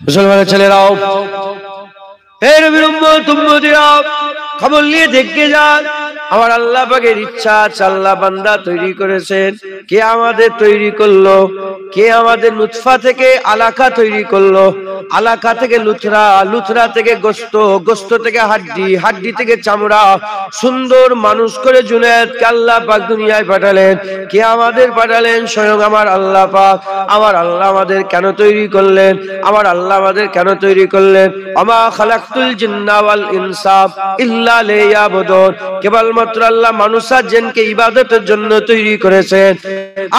মুসলমানের ছেলেরাও, হে নবীর উম্মত উম্মতিরা, খবর নিয়ে দেখে যান, আমার আল্লাহ পাকের ইচ্ছা আল্লাহ বান্দা তৈরি করেছেন। কে আমাদের তৈরি করলো? কে আমাদের নুতফা থেকে আলাকা তৈরি করলো, আলাকা থেকে লুথরা, লুথরা থেকে গোস্ত, গোস্ত থেকে হাড্ডি, হাড্ডি থেকে চামড়া, সুন্দর মানুষ করে জুনায়েদকে আল্লাহ পাক দুনিয়ায় পাঠালেন। কে আমাদের পাঠালেন? স্বয়ং আমার আল্লাহ পাক। আমার আল্লাহ আমাদের কেন তৈরি করলেন? আমার আল্লাহ আমাদের কেন তৈরি করলেন? আমা খালাকতুল জিন্না ওয়াল ইনসা ইল্লা লিয়াবুদুন, কেবলমাত্র আল্লাহ মানুষ আর জিনকে ইবাদতের জন্য তৈরি করেছেন।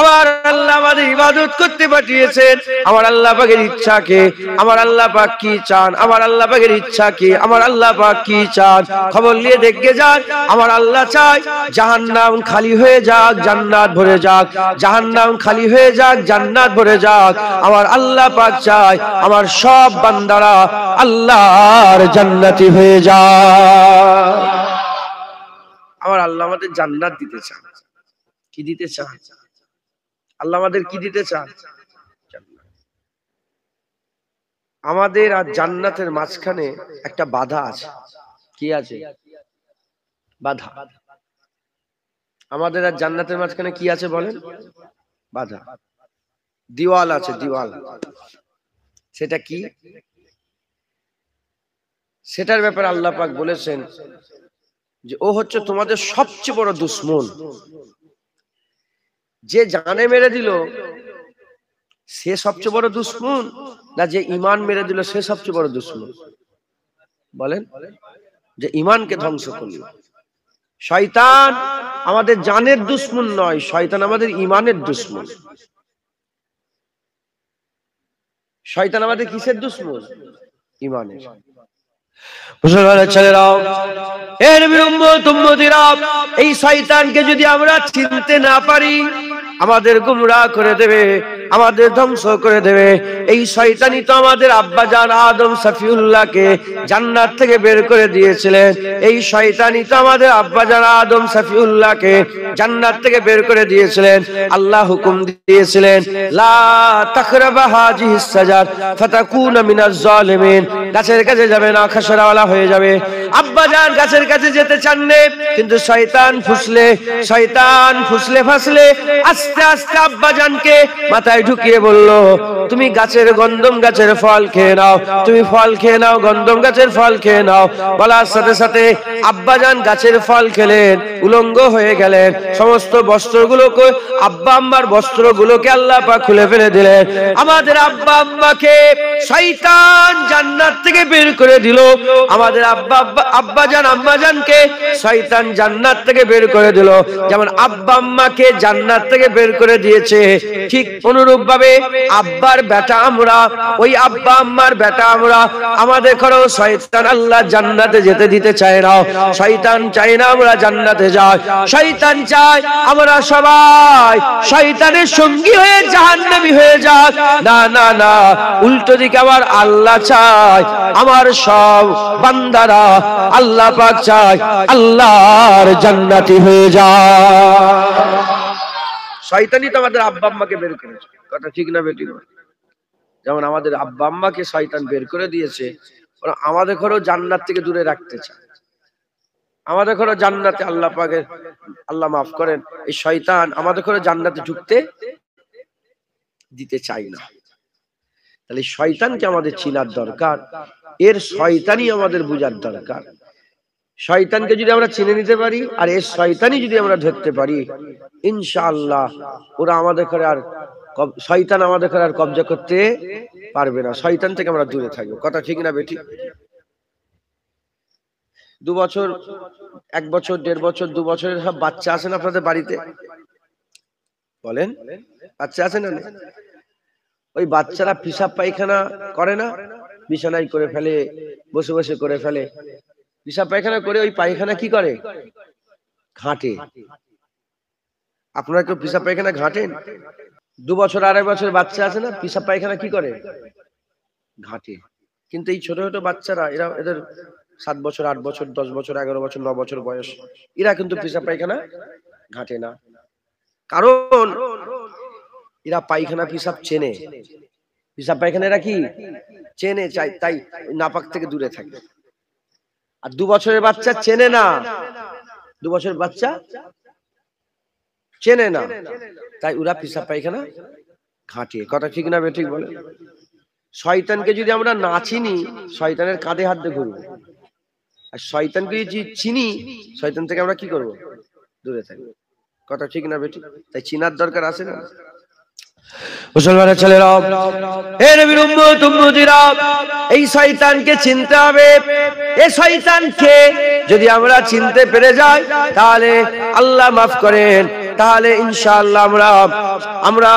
আমার আল্লাহ আমাদের ইবাদত করতে পাঠিয়েছেন। আমার আল্লাহ পাকের ইচ্ছা কি? আমার আল্লাহ পাক কি চান? আমার আল্লাহ পাকের ইচ্ছা কি? আমার আল্লাহ পাক কি চান? খবর নিয়ে দেখে যান। আমার আল্লাহ চায় জাহান্নাম খালি হয়ে যাক, জান্নাত ভরে যাক। জাহান্নাম খালি হয়ে যাক, জান্নাত ভরে যাক। আমার আল্লাহ পাক চায় আমার সব বান্দারা আল্লাহর জান্নাতি হয়ে যায়। আমার আল্লাহ আমাদের জান্নাত দিতে চান। কি দিতে চান? আল্লাহ আমাদের কি দিতে চান? আমাদের আর জান্নাতের মাঝখানে একটা বাধা আছে। কি আছে? বাধা। আমাদের আর জান্নাতের মাঝখানে কি আছে বলেন? বাধা, দিওয়াল আছে, দিওয়াল। সেটা কি? সেটার ব্যাপারে আল্লাহ পাক বলেছেন যে ও হচ্ছে তোমাদের সবচেয়ে বড় দুশমন। যে জানে মেরে দিল সে সবচেয়ে বড় দুশমন, না যে ঈমান মেরে দিল সে সবচেয়ে বড় দুশমন? বলেন। যে ঈমানকে ধ্বংস করলো। শয়তান আমাদের জানের দুশমন নয়, শয়তান আমাদের ঈমানের দুশমন। শয়তান আমাদের কিসের দুশমন? ঈমানের। মুসলমানের ছেলেরাও, হে নবীর উম্মত উম্মতিরা, এই শয়তানকে যদি আমরা চিনতে না পারি আমাদের গুমরাহ করে দেবে, আমাদের ধ্বংস করে দেবে। এই শয়তানি তো আমাদের আব্বাজান আদম সফিউল্লাহকে জান্নাত থেকে বের করে দিয়েছিলেন। এই শয়তানি তো আমাদের আব্বাজান আদম সফিউল্লাহকে জান্নাত থেকে বের করে দিয়েছিলেন। আল্লাহ হুকুম দিয়েছিলেন লা তাকরাবা হাযিহিস সাজার ফাতাকুনা মিনাজ জালিমিন, গাছের কাছে যাবে না, খাসরাওয়ালা হয়ে যাবে। আব্বাজান গাছের কাছে যেতে চাননি, কিন্তু শয়তান ফুসলে ফাসলে আস্তে আস্তে আব্বাজানকে মাথায় ঢুকিয়ে বলল তুমি গাছের গন্ধম গাছের ফল খেয়ে নাও, তুমি ফল খেয়ে নাও, গন্ধম গাছের ফল খেয়ে নাও। বলার সাথে সাথে আব্বাজান গাছের ফল খেলেন, উলঙ্গ হয়ে গেলেন। সমস্ত বস্ত্রগুলোকে, আব্বা আম্মার বস্ত্রগুলোকে আল্লাহ পাক খুলে ফেলে দিলেন। আমাদের আব্বা আম্মাকে শয়তান জান্নাত থেকে বের করে দিল। আমাদের আব্বাজান আম্মাজানকে শয়তান জান্নাত থেকে বের করে দিল। যেমন আব্বা আম্মাকে জান্নাত থেকে বের করে দিয়েছে, ঠিক অনুরূপ ভাবে আব্বার বেটা আমরা, ওই আব্বা আম্মার বেটা আমরা, আমাদের ঘরে শয়তান আল্লাহ জান্নাতে যেতে দিতে চায় না। শয়তান চায় না আমরা জান্নাতে যাই। শয়তান চায় আমরা সবাই শয়তানের সঙ্গী হয়ে জাহান্নামী হয়ে যাক। না না না, উল্টো দিকে আবার আল্লাহ চায় আমার সব বান্দারা, আল্লাহ পাক চায় আল্লাহর জান্নাতি হয়ে যায়। শয়তানি তো আমাদের আব্বা আম্মাকে বের করেছে, কথা ঠিক না বেটি? যেমন আমাদের আব্বা আম্মাকে শয়তান বের করে দিয়েছে, ওরা আমাদের ঘরেও জান্নাত থেকে দূরে রাখতে চায়। আমাদের ঘরে জান্নাতে আল্লাহ পাকের, আল্লাহ মাফ করেন, এই শয়তান আমাদের ঘরে জান্নাতে ঢুকতে দিতে চায় না। তাহলে শয়তানকে আমাদের চিনার দরকার, এর শয়তানি আমাদের বুঝার দরকার। শয়তানকে যদি আমরা চিনে নিতে পারি আর এর শয়তানি যদি আমরা ধরতে পারি, ইনশাআল্লাহ ওরা আমাদের ঘরে আর, শয়তান আমাদের ঘরে আর কবজা করতে পারবে না। শয়তান থেকে আমরা দূরে থাকবো, কথা ঠিক না বেটি? 2 বছর, 1 বছর, 1.5 বছর, 2 বছরের সব বাচ্চা আছে না আপনাদের বাড়িতে? বলেন, বাচ্চা আছে না? ওই বাচ্চারা পিসাব পায়খানা করে না? বিছানায় করে ফেলে, বসে বসে করে ফেলে। পিসাব পায়খানা করে ওই পায়খানা কি করে? ঘাটে। আপনারা কেউ পিসাব পায়খানা ঘাটেন? 2 বছর, 2.5 বছর বাচ্চা আছে না, পিসাব পায়খানা কি করে? ঘাটে। কিন্তু এই ছোট ছোট বাচ্চারা, এদের 7 বছর, 8 বছর, 10 বছর, 11 বছর, 9 বছর বয়স, এরা কিন্তু পিসাব পায়খানা ঘাটে না। কারণ এরা পায়খানা পিসাব চেনে। পিসাব পায়খানা এরা কি চেনে চাই, তাই নাপাক থেকে দূরে থাকে। আর 2 বছরের বাচ্চা চেনে না, 2 বছরের বাচ্চা চেনে না, তাই ওরা পেশাব পায়খানা ঘাটিয়ে। কথা ঠিক না বেঠিক বলে? শয়তানকে যদি আমরা না চিনি, শয়তানের কাঁধে হাত দিয়ে ঘুরবো। আর শয়তানকে যদি চিনি, শয়তান থেকে আমরা কি করব? দূরে থাকবো। কথা ঠিক না বেঠিক? তাই চিনার দরকার আছে না? মুসলমানের ছেলেরা, হে নবীর উম্মত উম্মতিরা, এই শয়তানকে চিনতে হবে। এই শয়তানকে যদি আমরা চিনতে পেরে যাই, তাহলে আল্লাহ মাফ করেন, তাহলে ইনশাআল্লাহ আমরা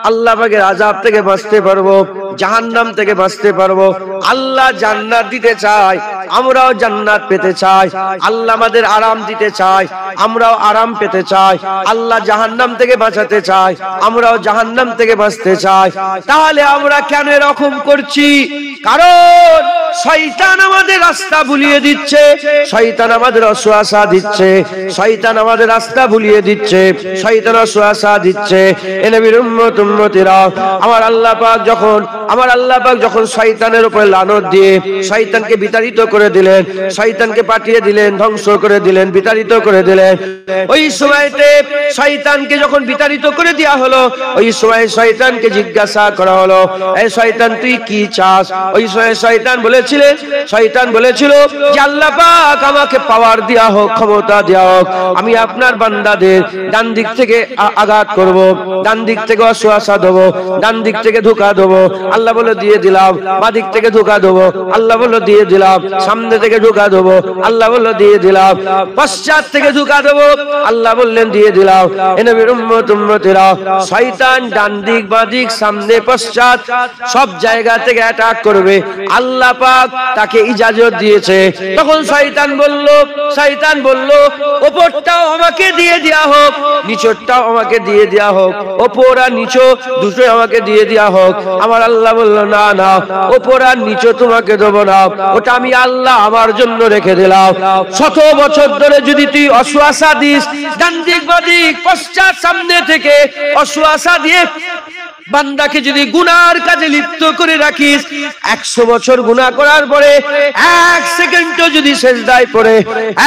আল্লাহ পাকের আযাব থেকে বাঁচতে পারবো, জাহান্নাম থেকে বাঁচতে পারবো। আল্লাহ জান্নাত দিতে চায়, আমরাও জান্নাত পেতে চাই। আল্লাহ আমাদের আরাম দিতে চায়, আমরাও আরাম পেতে চাই। আল্লাহ জাহান্নাম থেকে বাঁচাতে চায়, আমরাও জাহান্নাম থেকে বাঁচতে চাই। তাহলে আমরা কেন এরকম করছি? কারণ শয়তান আমাদের রাস্তা ভুলিয়ে দিচ্ছে, শয়তান আমাদের অসুয়াশা দিচ্ছে, শয়তান আমাদের রাস্তা ভুলিয়ে দিচ্ছে, শয়তান অসুয়াশা দিচ্ছে। এ নবীর উম্মত উম্মতিরা, আমার আল্লাহ পাক যখন শয়তানের উপর লানত দিয়ে শয়তানকে বিতাড়িত করে দিলেন, শয়তানকে পাঠিয়ে দিলেন, ধ্বংস করে দিলেন, বিতাড়িত করে দিলেন, ওই সময়তে শয়তানকে যখন বিতাড়িত করে দেওয়া হলো, ওই সময় শয়তানকে জিজ্ঞাসা করা হলো, এই শয়তান তুই কি চাস? ওই সময় শয়তান বলেছিল যে আল্লাহ পাক আমাকে পাওয়ার দেয়া হোক, ক্ষমতা দেয়া হোক, আমি আপনার বান্দাদের ডান দিক থেকে আঘাত করব, ডান দিক থেকে অসুয়াশা দেবো, ডান দিক থেকে ধোঁকা দেবো। আল্লাহ বলে দিয়ে দিলাম। বাঁ দিক থেকে ধোঁকা দেবো, আল্লাহ বলে দিয়ে দিলাম। সামনে থেকে ধোঁকা দেবো, আল্লাহ বলে দিয়ে দিলাম। পশ্চাৎ থেকে ধোঁকা দেবো, আল্লাহ বললেন দিয়ে দিলাম। এ নবীর উম্মত উম্মতিরা, শয়তান ডান দিক বাঁ দিক সামনে পশ্চাৎ সব জায়গা থেকে অ্যাটাক করবে। আল্লাহ পাক তাকে ইজাজত দিয়েছে। তখন শয়তান বলল ওপরটাও আমাকে দিয়ে দেয়া হোক, নিচটাও আমাকে দিয়ে দেয়া হোক, ওপর আর নিচে দুটোই আমাকে দিয়ে দেয়া হোক। আমার আল্লাহ বলল না না, ওপর আর নিচে তোমাকে দেবো না, ওটা আমি আল্লাহ আমার জন্য রেখে দিলাম। 100 বছর ধরে যদি তুই অসুয়াশা দিস, ডান দিক বাঁ দিক পশ্চাৎ সামনে থেকে অসুয়াশা দিয়ে বান্দাকে যদি গুনার কাজে লিপ্ত করে রাখিস, 100 বছর গুনাহ করার পরে 1 সেকেন্ডও যদি সিজদায় পড়ে,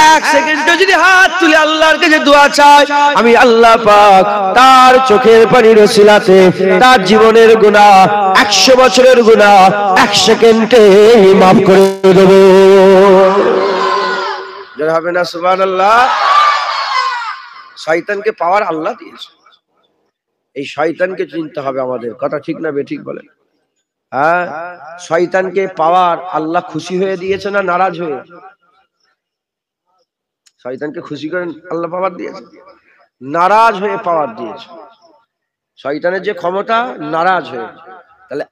1 সেকেন্ডও যদি হাত তুলে আল্লাহর কাছে দোয়া চায়, আমি আল্লাহ পাক তার চোখের পানির ওসিলাতে তার জীবনের গুনাহ, 100 বছরের গুনাহ 1 সেকেন্ডে মাফ করে দেব। যারা হবে না সুবহানাল্লাহ। শয়তানকে পাওয়ার আল্লাহ দিয়েছে, এই শয়তানকে চিনতে হবে আমাদের। কথা ঠিক না বেঠিক বলেন? হ্যাঁ, শয়তানকে পাওয়ার আল্লাহ খুশি হয়ে দিয়েছে না নারাজ হয়ে? শয়তানকে খুশি করে আল্লাহ পাওয়ার দিয়েছে, নারাজ হয়ে পাওয়ার দিয়েছে। শয়তানের যে ক্ষমতা, নারাজ হয়ে। তাহলে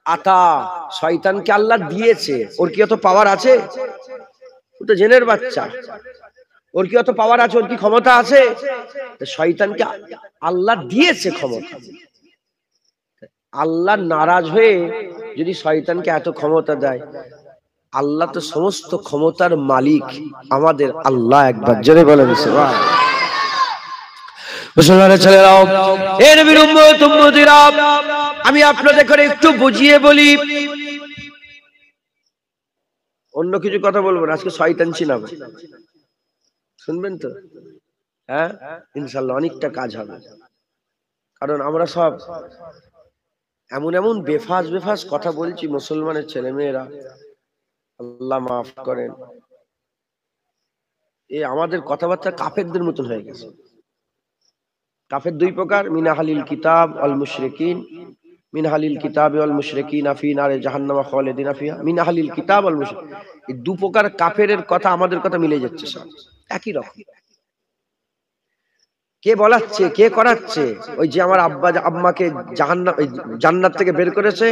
শয়তানকে আল্লাহ দিয়েছে, ওর কি অত পাওয়ার আছে? ও তো জেনের বাচ্চা, ওর কি অত পাওয়ার আছে? ওর কি ক্ষমতা আছে? শয়তানকে আল্লাহ দিয়েছে ক্ষমতা। আল্লাহ নারাজ হয়ে যদি শয়তানকে এত ক্ষমতা দেয়, আল্লাহ তো সমস্ত ক্ষমতার মালিক আমাদের আল্লাহ। একবার জোরে বলেন সুবহানাল্লাহ। মুসলমানের ছেলেরাও, এ নবীর উম্মত উম্মতিরা, আমি আপনাদের করে একটু বুঝিয়ে বলি, অন্য কিছু কথা বলবো না। আজকে শয়তান চিনাবো, শুনবেন তো? হ্যাঁ, ইনশাআল্লাহ অনেকটা কাজ হবে। কারণ আমরা সব এমন বেফাস কথা বলছি, মুসলমানের ছেলে মেয়েরা, আল্লাহ মাফ করেন, আমাদের কথাবার্তা কাফেরদের মতন হয়ে গেছে। কাফের 2 প্রকার, মিনাহালিল কিতাব ওয়াল মুশরিকিন, মিনাহালিল কিতাব ওয়াল মুশরিকিন ফি নারে জাহান্নাম খালিদিনা ফিহা। মিনাহালিল কিতাব ওয়াল মুশরিক, এই 2 প্রকার কাফেরের কথা আমাদের কথা মিলে যাচ্ছে, সব একই রকম। কে বলাচ্ছে, কে করাচ্ছে? ওই যে আমার আব্বা আম্মাকে জান্নাত থেকে বের করেছে,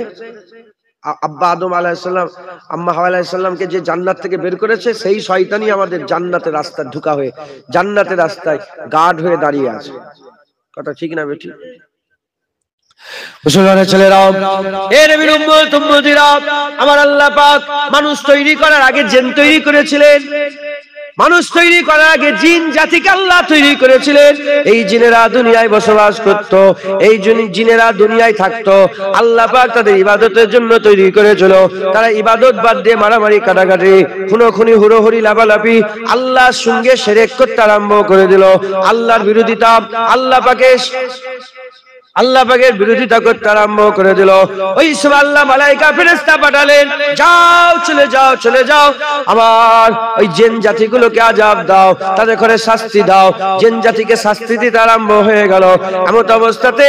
আব্বা আদম আলাইহিস সালাম, আম্মা হাওয়া আলাইহিস সালামকে যে জান্নাত থেকে বের করেছে, সেই শয়তানই আমাদের জান্নাতের রাস্তায় ঢুকা হয়ে, জান্নাতের রাস্তায় গার্ড হয়ে দাঁড়িয়ে আছে। কথা ঠিক না বেঠিক? মুসলমানের ছেলেরাও, এ নবীর উম্মত উম্মতিরা, আমার আল্লাহ পাক মানুষ তৈরি করার আগে জিন তৈরি করেছিলেন। মানুষ তৈরি করার আগে জিন জাতিকে আল্লাহ তৈরি করেছিলেন। এই জিনেরা দুনিয়ায় বসবাস করত, এই জিনেরা দুনিয়ায় থাকতো। আল্লাহ পাক তাদের ইবাদতের জন্য তৈরি করেছিল। তারা ইবাদত বাদ দিয়ে মারামারি, কাটাকাটি, খুনোখুনি, হুড়োহুড়ি, লাফালাফি, আল্লাহর সঙ্গে শিরক করতে আরম্ভ করে দিল। আল্লাহর বিরোধিতা, আল্লাহ পাকের বিরোধিতা করতে আরম্ভ করে দিল। ওই সময় আল্লাহ মালাইকা ফেরেশতা পাঠালেন, যাও, চলে যাও, চলে যাও, আমার ওই জিন জাতিগুলোকে আযাব দাও, তাদের করে শাস্তি দাও। জিন জাতিকে শাস্তি দিতে আরম্ভ হয়ে গেল। এমন অবস্থাতে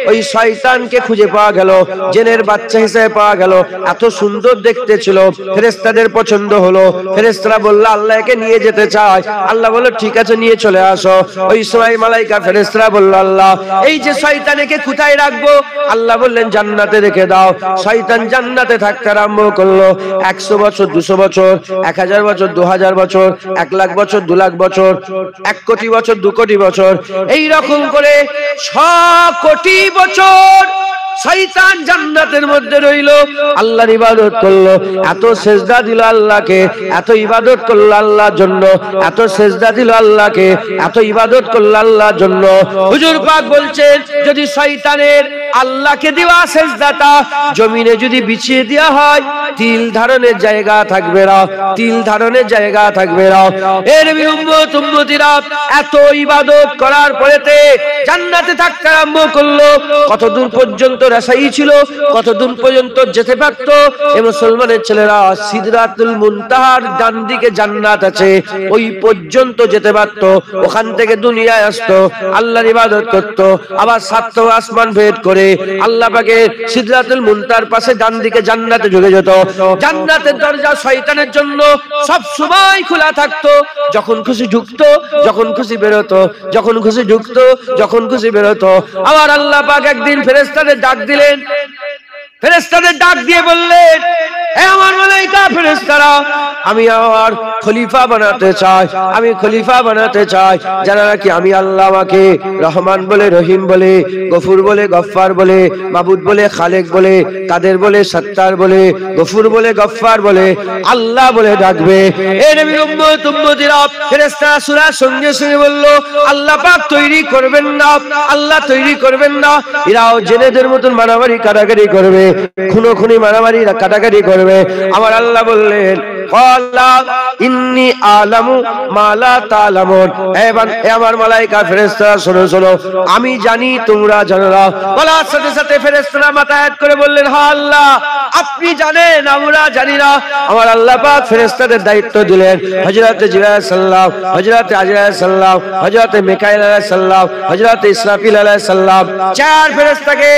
ওই শয়তানকে খুঁজে পাওয়া গেল, জিনের বাচ্চা হিসেবে পাওয়া গেল। এত সুন্দর দেখতে ছিল, ফেরেশতাদের পছন্দ হলো। ফেরেশতারা বলল, আল্লাহ একে নিয়ে যেতে চায়। আল্লাহ বলল, ঠিক আছে, নিয়ে চলে আসো। ওই সময় মালাইকা ফেরেশতারা বলল, আল্লাহ এই যে শয়তান, একে কোথায় রাখবো? আল্লাহ বললেন, জান্নাতে রেখে দাও। শয়তান জান্নাতে থাকতে আরম্ভ করলো। 100 বছর, 200 বছর, 1000 বছর, 2000 বছর, 1 লাখ বছর, 2 লাখ বছর, 1 কোটি বছর, 2 কোটি বছর, এই রকম করে 6 কোটি বছর শয়তান জান্নাতের মধ্যে রইল, আল্লাহর ইবাদত করলো। এত সেজদা দিল আল্লাহকে, এত ইবাদত করলো আল্লাহর জন্য, এত সেজদা দিল আল্লাহকে, এত ইবাদত করলো আল্লাহর জন্য। হুজুর পাক বলছেন, যদি শয়তানের আল্লাহকে দেওয়া সেজদাটা জমিনে যদি বিছিয়ে দেওয়া হয়, তিল ধারণের জায়গা থাকবে না, তিল ধারণের জায়গা থাকবে না। এর উম্মতিরা এত ইবাদত করার পরেতে জান্নাতে থাকতে আরম্ভ করলো। কত দূর পর্যন্ত রাসাই ছিল, কতদিন পর্যন্ত যেতে পারত? এই মুসলমানের ছেলেরা সিদরাতুল মুনতাহার ডান দিকে জান্নাত আছে, ওই পর্যন্ত যেতে পারত। ওখান থেকে দুনিয়ায় আসতো, আল্লাহর ইবাদত করত, আবার 7 আসমান ভেদ করে আল্লাহ পাকের সিদরাতুল মুনতাহার পাশে ডান দিকে জান্নাতে ঢুকে যেত। জান্নাতের দরজা শয়তানের জন্য সব সময় খোলা থাকতো। যখন খুশি ঢুকতো, যখন খুশি বেরোতো, যখন খুশি ঢুকতো, যখন খুশি বেরোতো। আবার আল্লাহ পাক একদিন ফেরেশতাদের ডাক দিলেন, ফেরেশতাদের ডাক দিয়ে বললেন, হে আমার মালাইকা ফেরেশতারা, আমি আমার খলিফা বানাতে চাই, আমি খলিফা বানাতে চাই। যারা নাকি আমি আল্লাহ আমাকে রহমান বলে, রহিম বলে, গফুর বলে, গফফার বলে, মাবুদ বলে, খালেক বলে, কাদের বলে, সত্তার বলে, গফুর বলে, গফফার বলে, আল্লাহ বলে ডাকবে। এই নবীর উম্মতিরা ফেরেশতারা শোনার সঙ্গে সঙ্গে বলল, আল্লাহ পাক তৈরি করবেন না, আল্লাহ তৈরি করবেন না। এরাও জেনেদের মতন মারামারি কাটাকাটি করবে, খুনোখুনি মারামারি কাটাকাটি করবে। আমার আল্লাহ বললেন, ক্বালা ইন্নী আলামু মা লা তা'লামুন। হে আমার মালায়েকা ফেরেশতারা, শোনো শোনো, আমি জানি তোমরা জানো না। বলার সাথে সাথে ফেরেশতারা মাথা হেঁট করে বললেন, হ্যাঁ আল্লাহ, আপনি জানেন, আমরা জানি না। আমার আল্লাহ পাক ফেরেশতাদের দায়িত্ব দিলেন। হযরতে জিবরাইল আলাইহিস সালাম, হযরতে আজরাইল আলাইহিস সালাম, হযরতে মিকাইল আলাইহিস সালাম, হযরতে ইসরাফিল আলাইহিস সালাম, 4 ফেরেশতাকে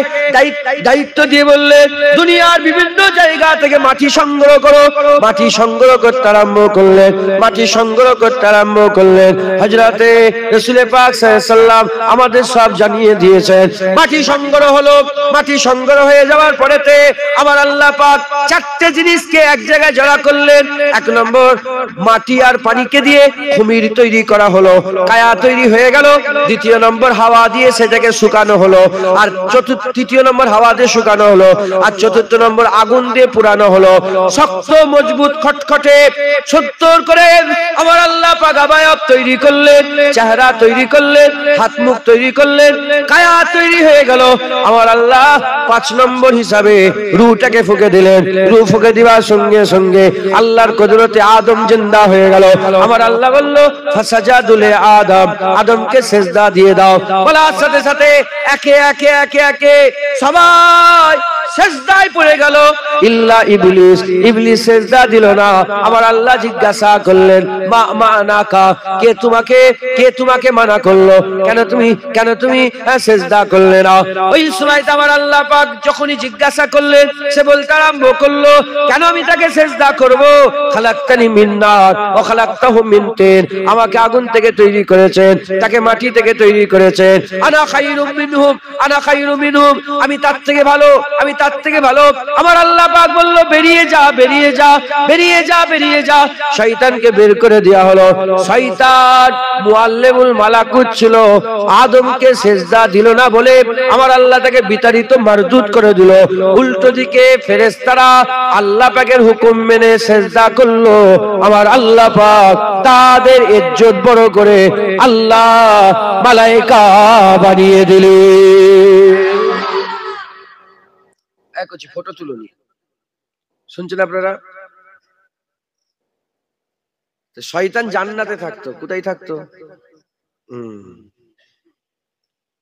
দায়িত্ব দিয়ে বললেন, দুনিয়ার বিভিন্ন জায়গা থেকে মাটি সংগ্রহ করো। মাটি সংগ্রহ করতে আরম্ভ করলেন, মাটি সংগ্রহ করতে আরম্ভ করলেন। হযরতে রাসূল পাক সাল্লাল্লাহু আলাইহি সাল্লাম আমাদের সব জানিয়ে দিয়েছেন। মাটি সংগ্রহ হলো, মাটি সংগ্রহ হয়ে যাওয়ার পরেতে আমার আল্লাহ পাক 4টে জিনিসকে এক জায়গায় জড়া করলেন। 1 নম্বর, মাটি আর পানিকে দিয়ে কুমির তৈরি করা হলো, কায়া তৈরি হয়ে গেল। 2 নম্বর, হাওয়া দিয়ে সেটাকে শুকানো হলো। আর 3 নম্বর, হাওয়া দিয়ে শুকানো হলো। আর 4 নম্বর, আগুন দিয়ে পুরানো হলো। শক্ত মজবুত খটখটে 70 করে আমার আল্লাহ পাক আবায়াত তৈরি করলেন, চেহারা তৈরি করলেন, হাত মুখ তৈরি করলেন, কায়া তৈরি হয়ে গেল। আমার আল্লাহ 5 নম্বর হিসাবে রূহটাকে ফুঁকে দিলেন। রূহ ফুঁকে দেওয়ার সঙ্গে সঙ্গে আল্লাহর কুদরতে আদম জিন্দা হয়ে গেল। আমার আল্লাহ বলল, ফাসাজাদু লি আদম, আদমকে সিজদা দিয়ে দাও। বলার সাথে সাথে একে একে একে একে সবাই সিজদায় পড়ে গেল, ইল্লা ইবলিস। ইবলিস সিজদা দিল না। আমার আল্লাহ জিজ্ঞাসা করলেন, মা মানাকা, কে তোমাকে মানা করলো? কেন তুমি সিজদা করলে না? ওই সময় আমার আল্লাহ পাক যখনই জিজ্ঞাসা করলেন, সে বলতে আরম্ভ করলো, কেন আমি তাকে সিজদা করব? খালাকতানি মিন নার ওয়া খালাকতাহু মিন তিন, আমাকে আগুন থেকে তৈরি করেছেন, তাকে মাটি থেকে তৈরি করেছেন। আনা খায়রুম মিনহুম, আনা খায়রুম মিনহুম, আমি তার থেকে ভালো, আমি তার থেকে ভালো। আমার আল্লাহ পাক বলল বেরিয়ে যা, বেরিয়ে যা, বেরিয়ে যা, বেরিয়ে যা। শয়তানকে বের করে দেওয়া হলো। শয়তান মুআল্লিমুল মালাকুত ছিল, আদমকে সেজদা দিল না বলে আমার আল্লাহ তাকে বিতাড়িত মারদুদ করে দিল। উল্টো দিকে ফেরেশতারা আল্লাহ পাকের হুকুম মেনে সেজদা করলো। আমার আল্লাহ পাক তাদের ইজ্জত বড় করে আল্লাহ মালায়েকা বানিয়ে দিলেন। একই ফটো তুলুন, শুনছেন আপনারা? শয়তান জান্নাতে থাকতো, কোথায় থাকতো?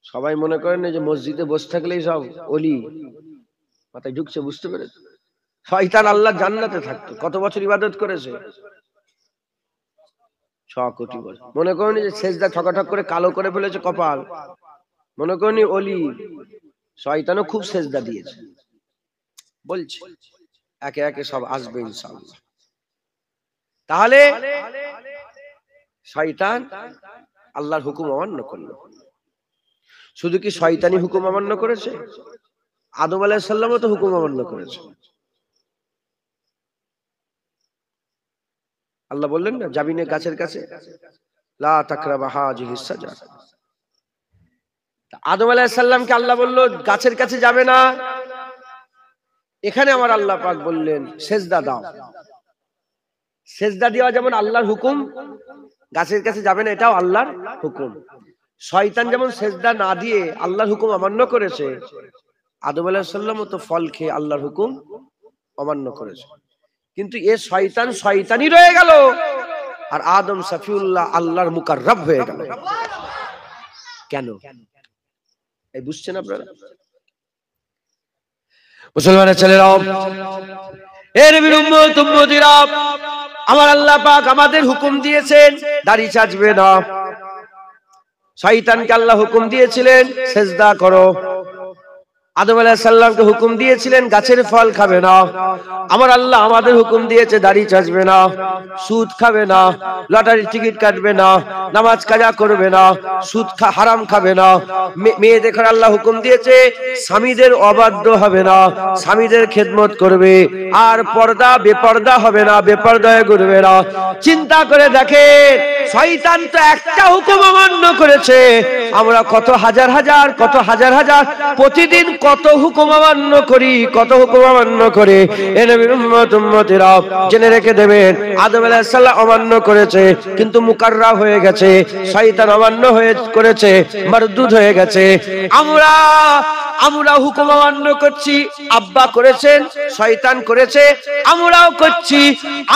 সবাই মনে করেন যে মসজিদে বসে থাকলেই সব ওলি, মাথায় ঢুকছে, বুঝতে পেরেছে? শয়তান আল্লাহ জান্নাতে থাকতো। কত বছর ইবাদত করেছে? 6 কোটি বছর। মনে করেন যে সেজদা ঠকাঠক করে কালো করে ফেলেছে কপাল, মনে করেন ওলি। শয়তানও খুব সেজদা দিয়েছে। বলছে একে একে সব আসবে ইনশাআল্লাহ। তাহলে শয়তান আল্লাহর হুকুম অমান্য করলো। শুধু কি শয়তানি হুকুম অমান্য করেছে? আদম আলাইহিস সালামও তো হুকুম অমান্য করেছে। আল্লাহ বললেন না জাবিনে গাছের কাছে লা তাকরাবা হাযিহিস সাজারা। আদম আলাইহিস সালামকে আল্লাহ বলল গাছের কাছে যাবে না। এখানে আমার আল্লাহ পাক বললেন সেজদা দাও। সেজদা দেওয়া যেমন আল্লাহর হুকুম, গাছের কাছে যাবে না এটাও আল্লাহর হুকুম। শয়তান যেমন সেজদা না দিয়ে আল্লাহর হুকুম অমান্য করেছে, আদম আলাইহিস সালামও তো ফল খেয়ে আল্লাহর হুকুম অমান্য করেছে। কিন্তু এ শয়তান শয়তানি রয়ে গেল, আর আদম সফিউল্লাহ আল্লাহর মুকাররব হয়ে গেল। কেন? এই বুঝছেন আপনারা? মুসলমানের ছেলেরাও, এ নবীর উম্মত উম্মতিরা, আমার আল্লাহ পাক আমাদের হুকুম দিয়েছেন দাড়ি চাচবে না। শয়তানকে আল্লাহ হুকুম দিয়েছিলেন সেজদা করো। আদম আলাইহিস সালামকে হুকুম দিয়েছিলেন গাছের ফল খাবে না। আমার আল্লাহ আমাদের হুকুম দিয়েছে দাড়ি চাচবে না, সুদ খাবে না, লটারির টিকিট কাটবে না, নামাজ কাজা করবে না, সুদ হারাম খাবে না। মেয়ে দেখার আল্লাহ হুকুম দিয়েছে স্বামীদের অবাধ্য হবে না, স্বামীদের খেদমত করবে, আর পর্দা বেপর্দা হবে না, বেপর্দায় ঘুরবে না। চিন্তা করে দেখে শয়তান তো একটা হুকুম অমান্য করেছে, আমরা কত হাজার হাজার প্রতিদিন কত হুকুম অমান্য করি, কত হুকুম অমান্য করে। এ নবীর উম্মত উম্মতিরা জেনে রেখে দেবেন, আদম আলাইহিস সালাম অমান্য করেছে কিন্তু মুকাররাব হয়ে গেছে, শয়তান অমান্য করেছে মারদুদ হয়ে গেছে। আমরা হুকুম অমান্য করছি, আব্বা করেছেন, শয়তান করেছে, আমরাও করছি।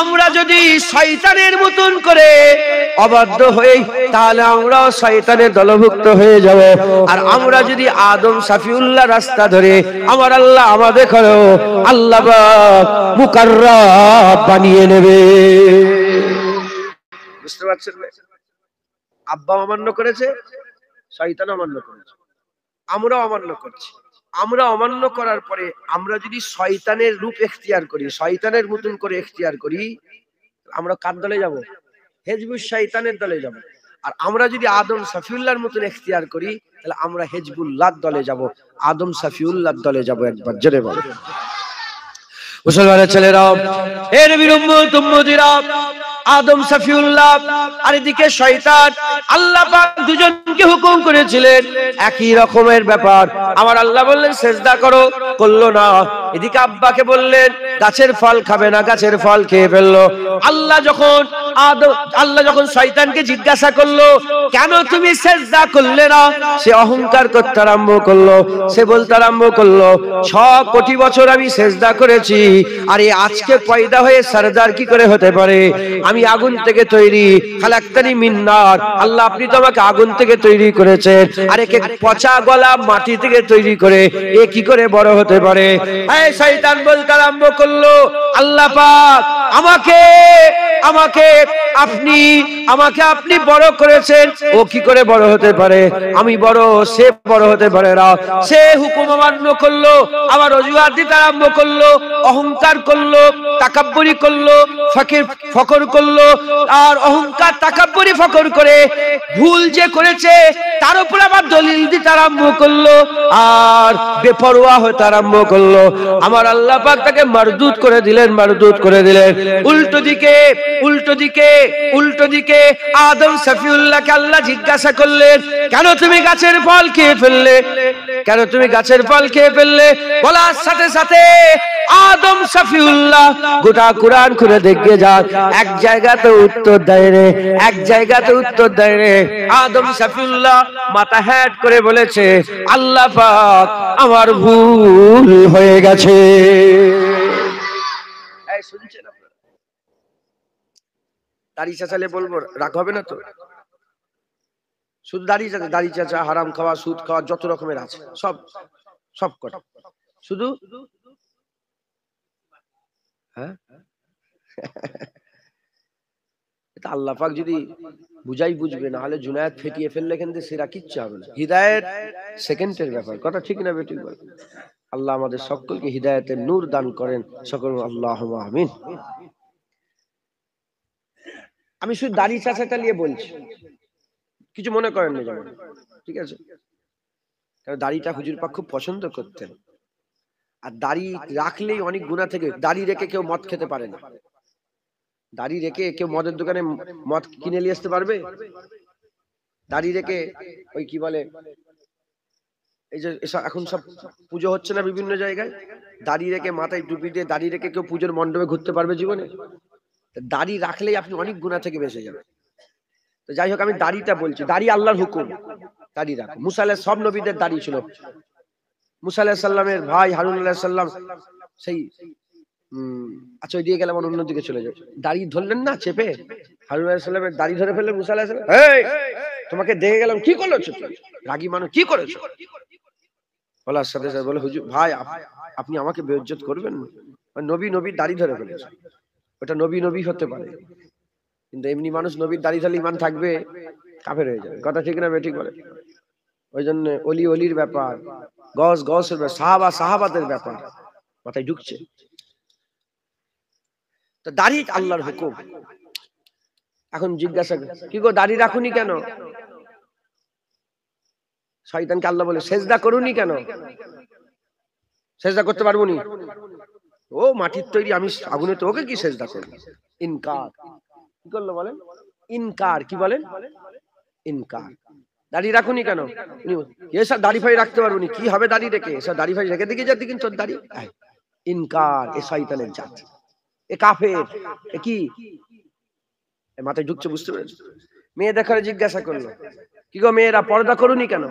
আমরা যদি শয়তানের মতন করে অবাধ্য হই তাহলে আমরাও শয়তানের দলভুক্ত হয়ে যাব। আর আমরা যদি আদম সফিউল্লাহ রাস্তা ধরে আমার আল্লাহ আমাদের করো আল্লাহ মুকাররব বানিয়ে নেবে। বুঝতে পারছেন? আব্বা অমান্য করেছে, শয়তান অমান্য করেছে, আমরা অমান্য করছি। আমরা অমান্য করার পরে আমরা যদি শয়তানের রূপ এখতিয়ার করি, শয়তানের মতন করে এখতিয়ার করি, আমরা কার দলে যাব? হিজবুশ শয়তানের দলে যাব। আর আমরা যদি আদম সফিউল্লাহর মতন এখতিয়ার করি তাহলে আমরা হিজবুল্লাহর দলে যাব, আদম সফিউল্লাহর দলে যাব। একবার জোরে বলো। মুসলমানের ছেলেরা, হে নবীর উম্মত উম্মতিরা, আদম সফিউল্লাহ আর এদিকে শয়তান, আল্লাহ পাক দুজনকে হুকুম করেছিলেন একই রকমের ব্যাপার। আমার আল্লাহ বললেন সেজদা করো, করলো না। এদিকে আব্বাকে বললেন গাছের ফল খাবে না, গাছের ফল খেয়ে ফেললো। আল্লাহ যখন শয়তানকে জিজ্ঞাসা করলো কেন তুমি সেজদা করলে না, সে অহংকার করতে আরম্ভ করলো। সে বলতে আরম্ভ করলো 6 কোটি বছর আমি সেজদা করেছি, আর এই আজকে পয়দা হয়ে সরদার কি করে হতে পারে? আমি আগুন থেকে তৈরি, খালাক্তানি মিন নার, আল্লাহ আপনি তো আমাকে আগুন থেকে তৈরি করেছেন, আর একে পচা গলা মাটি থেকে তৈরি করে এ কি করে বড় হতে পারে? এই শয়তান বলতে আরম্ভ করলো আল্লাহ পাক আমাকে আমাকে আপনি বড় করেছেন। ও কি করে বড় হতে পারে? আমি বড়, সে বড় হতে পারে না। সে হুকুম অমান্য করলো, আবার অজুহাত দিতে আরম্ভ করলো, অহংকার করলো, তাকাব্বুরি করলো, ফখর করলো। আর অহংকার, তাকাব্বুরি, ফখর করে ভুল যে করেছে তার উপর আবার দলিল দিতে আরম্ভ করলো, আর বেপরোয়া হতে আরম্ভ করলো। আমার আল্লাহ পাক তাকে মারদুদ করে দিলেন, মারদুদ করে দিলেন। উল্টো দিকে আদম সফিউল্লাহকে আল্লাহ জিজ্ঞাসা করলেন, কেন তুমি গাছের ফল খেয়ে ফেললে? কেন তুমি গাছের ফল খেয়ে ফেললে? বলার সাথে সাথে আদম সফিউল্লাহ গোটা কুরআন খুলে দেখে যান, এক জায়গাতে উত্তর দেয় রে, এক জায়গাতে উত্তর দেয় রে। আদম সফিউল্লাহ মাথা হ্যাট করে বলেছে, আল্লাহ পাক আমার ভুল হয়ে গেছে। এই শুনছেন আপনারা? দাড়ি চাচালে বলবো রাগ হবে না তো? শুধু দাড়ি চাচা, হারাম খাওয়া, সুদ খাওয়া, যত রকমের আছে সব কটা, শুধু হ্যাঁ এটা আল্লাহ পাক যদি বুঝবে, না হলে জুনায়েদ ফেটিয়ে ফেললে কিন্তু সেরা কিচ্ছু হবে না। হিদায়াত সেকেন্ডের ব্যাপার, কথা ঠিক না বেঠিক বল? আল্লাহ আমাদের সকলকে হিদায়াতের নূর দান করেন, সকল আল্লাহুম্মা আমিন। আমি শুধু দাড়ি চাচাটা নিয়ে বলছি, কিছু মনে করেন না যেমন, ঠিক আছে? কারণ দাড়িটা হুজুর পাক খুব পছন্দ করতেন। আর দাড়ি রাখলেই অনেক গুনাহ থেকে, দাড়ি রেখে কেউ মদ খেতে পারে না। দাড়ি রেখে কেউ মদের দোকানে মদ কিনে নিয়ে আসতে পারবে? দাড়ি রেখে ওই কি বলে, এই যে এখন সব পুজো হচ্ছে না বিভিন্ন জায়গায়, দাড়ি রেখে মাথায় টুপি দিয়ে দাড়ি রেখে কেউ পুজোর মণ্ডপে ঘুরতে পারবে জীবনে? দাড়ি রাখলেই আপনি অনেক গুনাহ থেকে বেঁচে যাবেন। তো যাই হোক, আমি দাড়িটা বলছি, দাড়ি আল্লাহর হুকুম, দাড়ি রাখো। মুসা আলাইহিস সব নবীদের দাড়ি ছিল। মুসা আলাইহিস সালামের ভাই হারুন আলাইহিস সালাম সেই আচ্ছা ওই দিয়ে গেলাম, অন্যদিকে চলে যাও। দাড়ি ধরলেন না চেপে, হারুন আলাইহিস সালামের দাড়ি ধরে ফেললেন মুসা আলাইহিস সালাম। এই তোমাকে দেখে গেলাম, কি করছো? রাগী মানুষ, কি করেছো? বলার সাথে সাথে বলে, হুজুর ভাই আপনি আমাকে বেইজ্জত করবেন? নবীর দাড়ি ধরে ফেলেছে। ওটা নবী হতে পারে, কিন্তু এমনি মানুষ নবীর দাড়ি ধরলে ইমান থাকবে? কাফের হয়ে যাবে, কথা ঠিক না বেঠিক বলে? ওই জন্য অলির ব্যাপার, গসের ব্যাপার, সাহাবাদের ব্যাপার মাথায় ঢুকছে। তো দাড়ি আল্লাহর হুকুম। এখন জিজ্ঞাসা, কি গো দাড়ি রাখুনি কেন? শয়তানকে আল্লাহ বলে, সেজদা করুনি কেন? সেজদা করতে পারবো নি? ও মাটির তৈরি, আমি আগুনে, তো ওকে কি সেজদা করবো? ইনকার। কি করলো বলেন? ইনকার। কি বলেন? ইনকার। দাড়ি রাখুনি কেন? এসব দাড়ি ফাড়ি রাখতে পারবো নি, কি হবে দাড়ি রেখে? এসব দাড়ি ফাড়ি রেখে দিকে যাতে কিন্তু দাড়ি। ইনকার, এ শয়তানের জাত, এ কাফের, এ কি মাথায় ঢুকছে, বুঝতে পেরেছো? মেয়ে দেখার জিজ্ঞাসা করলো, কি গো মেয়েরা পর্দা করুনি কেন?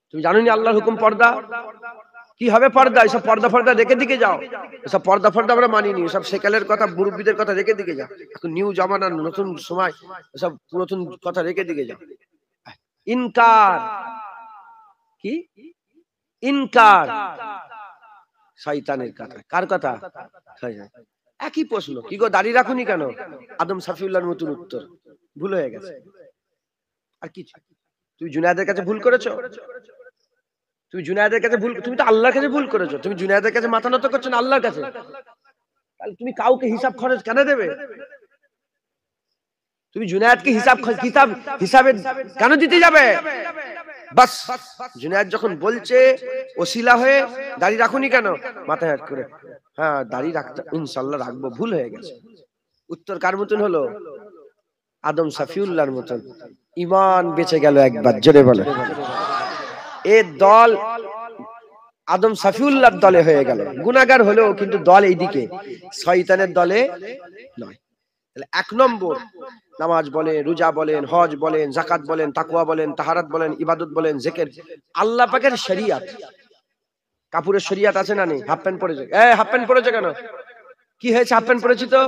তুমি জানোনি আল্লাহর হুকুম পর্দা? কি হবে পর্দা? এসব পর্দা রেখে দিকে যাও। এসব পর্দা আমরা মানিনি, এসব সেকালের কথা, মুরব্বীদের কথা রেখে দিকে যাও। এখন নিউ জামানার নতুন সময়, এসব নতুন কথা রেখে দিকে যাও। ইনকার। কি ইনকার? শয়তানের কথা। কার কথা? একই প্রশ্ন, কি গো দাড়ি রাখুনি কেন? আদম সাফিউল্লাহর নতুন উত্তর, ভুল হয়ে গেছে। আর কি? তুমি জুনায়েদের কাছে ভুল করেছো? তুমি জুনায়েদের কাছে ভুল, তুমি তো আল্লাহর কাছে ভুল করেছো। তুমি জুনায়েদের কাছে মাথা নত করছো না আল্লাহর কাছে? তাহলে তুমি কাউকে হিসাব খরচ কেন দেবে? তুমি জুনায়েদকে হিসাবে কেন দিতে যাবে? বাস, জুনায়েদ যখন বলছে ওসিলা হয়ে, দাড়ি রাখুনি কেন? মাথা হেট করে, হ্যাঁ দাড়ি রাখতে ইনশাআল্লাহ রাখবো, ভুল হয়ে গেছে। উত্তর কার মতন হলো? আদম সাফিউল্লাহর মতন। ঈমান বেঁচে গেল একবার, জোরে বলে। এ দল আদম সাফিউল্লাহর দলে হয়ে গেল। গুনাহগার হলো কিন্তু দল এইদিকে, শয়তানের দলে নয়। তাহলে এক নম্বর, নামাজ বলেন, রোজা বলেন, হজ বলেন, যাকাত বলেন, তাকওয়া বলেন, তাহারাত বলেন, ইবাদত বলেন, জিকির, আল্লাহ পাকের শরীয়ত। কাপুরের শরীয়ত আছে না নেই? হাফ প্যান্ট পরেছে, হাফ প্যান্ট পরেছে কেন? কি হয়েছে? হাফ প্যান্ট পরেছি তো।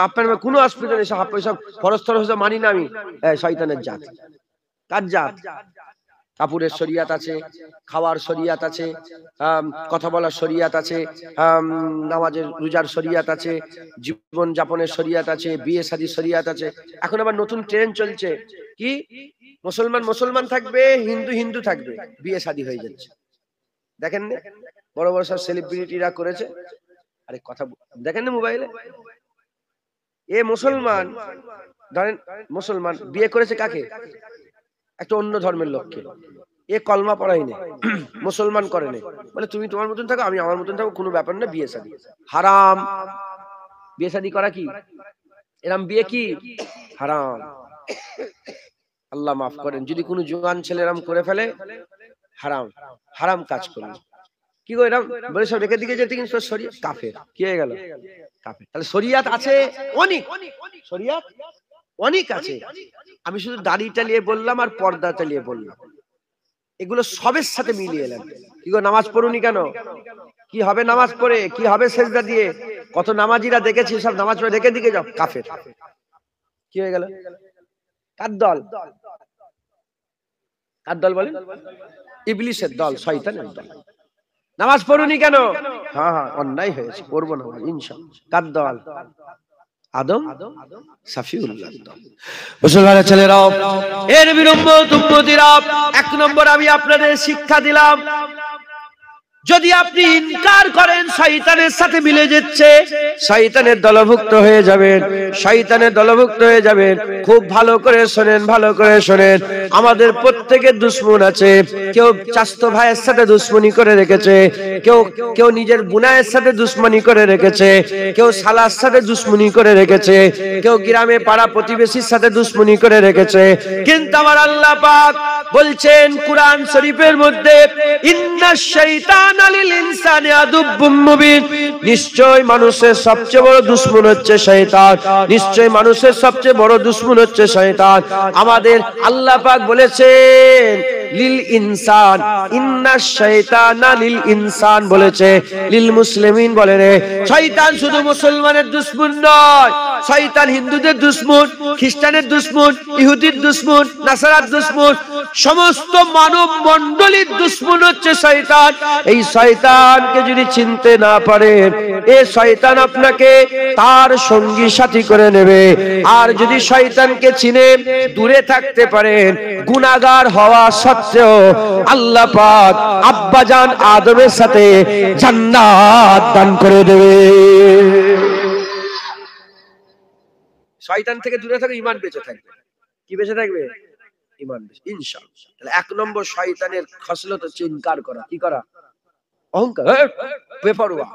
হাফ প্যান্ট কোনো অসুবিধা নেই, হাফ পয়সা ফরজ মানি না আমি। শয়তানের জাত। কার জাত? কাপড়ের শরিয়াত আছে, খাওয়ার শরিয়াত আছে, কথা বলার শরিয়াত আছে, নামাজের রোজার শরিয়াত আছে, জীবন যাপনের শরিয়াত আছে, বিয়ে শাদী শরিয়াত আছে। এখন আবার নতুন ট্রেন্ড চলছে কি, মুসলমান মুসলমান থাকবে, হিন্দু হিন্দু থাকবে, বিয়ে শাদী হয়ে যাচ্ছে। দেখেন না বড় বড় সব সেলিব্রিটিরা করেছে, আরে কথা দেখেন না মোবাইলে, এ মুসলমান ধরেন মুসলমান বিয়ে করেছে কাকে, একটা অন্য ধর্মের লোককে, এ কলমা পড়াই নেই, মুসলমান করে নেই, বলে তুমি তোমার মতন থাকো আমি আমার মতন থাকো, কোনো ব্যাপার না, বিয়ে শাদী হারাম। বিয়ে শাদী করা কি, এরম বিয়ে কি হারাম। আল্লাহ মাফ করেন, যদি কোনো জওয়ান ছেলে এরম করে ফেলে হারাম, হারাম কাজ করবে। কি গো এরম বলে সব রেখে দিকে যেতে, কিন্তু শরীয়ত কাফের, কি হয়ে গেল কাফের। তাহলে শরীয়ত আছে অনেক, শরীয়ত অনেক আছে। আমি শুধু দাড়িটা নিয়ে বললাম আর পর্দাটা নিয়ে বললাম, এগুলো সবের সাথে মিলিয়ে এলাম। কি গো নামাজ পড়ুনি কেন, কি হবে নামাজ পড়ে, কি হবে সেজদা দিয়ে, কত নামাজিরা দেখেছি সব নামাজ পড়ে রেখে দিকে যাও, কাফের। কি হয়ে গেল, কার দল, কার দল বলেন, ইবলিসের দল, শয়তানের দল। নামাজ পড়ুনি কেন, হ্যাঁ হ্যাঁ অন্যায় হয়েছে, পড়বো না ইনশাআল্লাহ, কার দল, আদম সাফিউল্লাহ দল। মুসলমানের ছেলেরাও, এর বিরুম্মত উম্মতিরা, এক নম্বর আমি আপনাদের শিক্ষা দিলাম, যদি আপনি ইনকার করেন শয়তানের সাথে মিলে যাচ্ছে, শয়তানের দলভুক্ত হয়ে যাবেন, শয়তানের দলভুক্ত হয়ে যাবেন। খুব ভালো করে শোনেন, ভালো করে শোনেন, আমাদের প্রত্যেকের দুশমন আছে। কেউ চাচতো ভাইয়ের সাথে দুশমনি করে রেখেছে, কেউ নিজের বুনায়ের সাথে দুশমনি করে রেখেছে, কেউ শালার সাথে দুশমনি করে রেখেছে, কেউ গ্রামে পাড়া প্রতিবেশীর সাথে দুশমনি করে রেখেছে। কিন্তু আমার আল্লাহ পাক বলছেন কুরআন শরীফের মধ্যে, ইন্নাশ শাইতান নিশ্চয় মানুষের সবচেয়ে বড় দুশমন হচ্ছে শয়তান, নিশ্চয় মানুষের সবচেয়ে বড় দুশমন হচ্ছে শয়তান। আমাদের আল্লাহ পাক বলেছেন লিল ইনসান, ইন্নাশ শাইতানা লিল ইনসান বলেছে, লিল মুসলিমিন বলে রে। শয়তান শুধু মুসলমানের দুশমন নয়, শয়তান হিন্দুদের দুশমন, খ্রিস্টানের দুশমন, ইহুদির দুশমন, নাসারার দুশমন, সমস্ত মানব মণ্ডলীর দুশমন হচ্ছে শয়তান। এই শয়তানকে যদি চিনতে না পারেন, এই শয়তান আপনাকে তার সঙ্গী সাথী করে নেবে। আর যদি শয়তানকে চিনে দূরে থাকতে পারেন, গুনাহগার হওয়া সত্ত্বেও আল্লাহ পাক আব্বাজান আদমের সাথে জান্নাত দান করে দেবে। শয়তান থেকে দূরে থাকলে ঈমান বেঁচে থাকবে। কি বেঁচে থাকবে? ঈমান বেঁচে, ইনশাআল্লাহ। তাহলে এক নম্বর শয়তানের খসলত হচ্ছে ইনকার করা। কি করা? অহংকার, বেপরোয়া,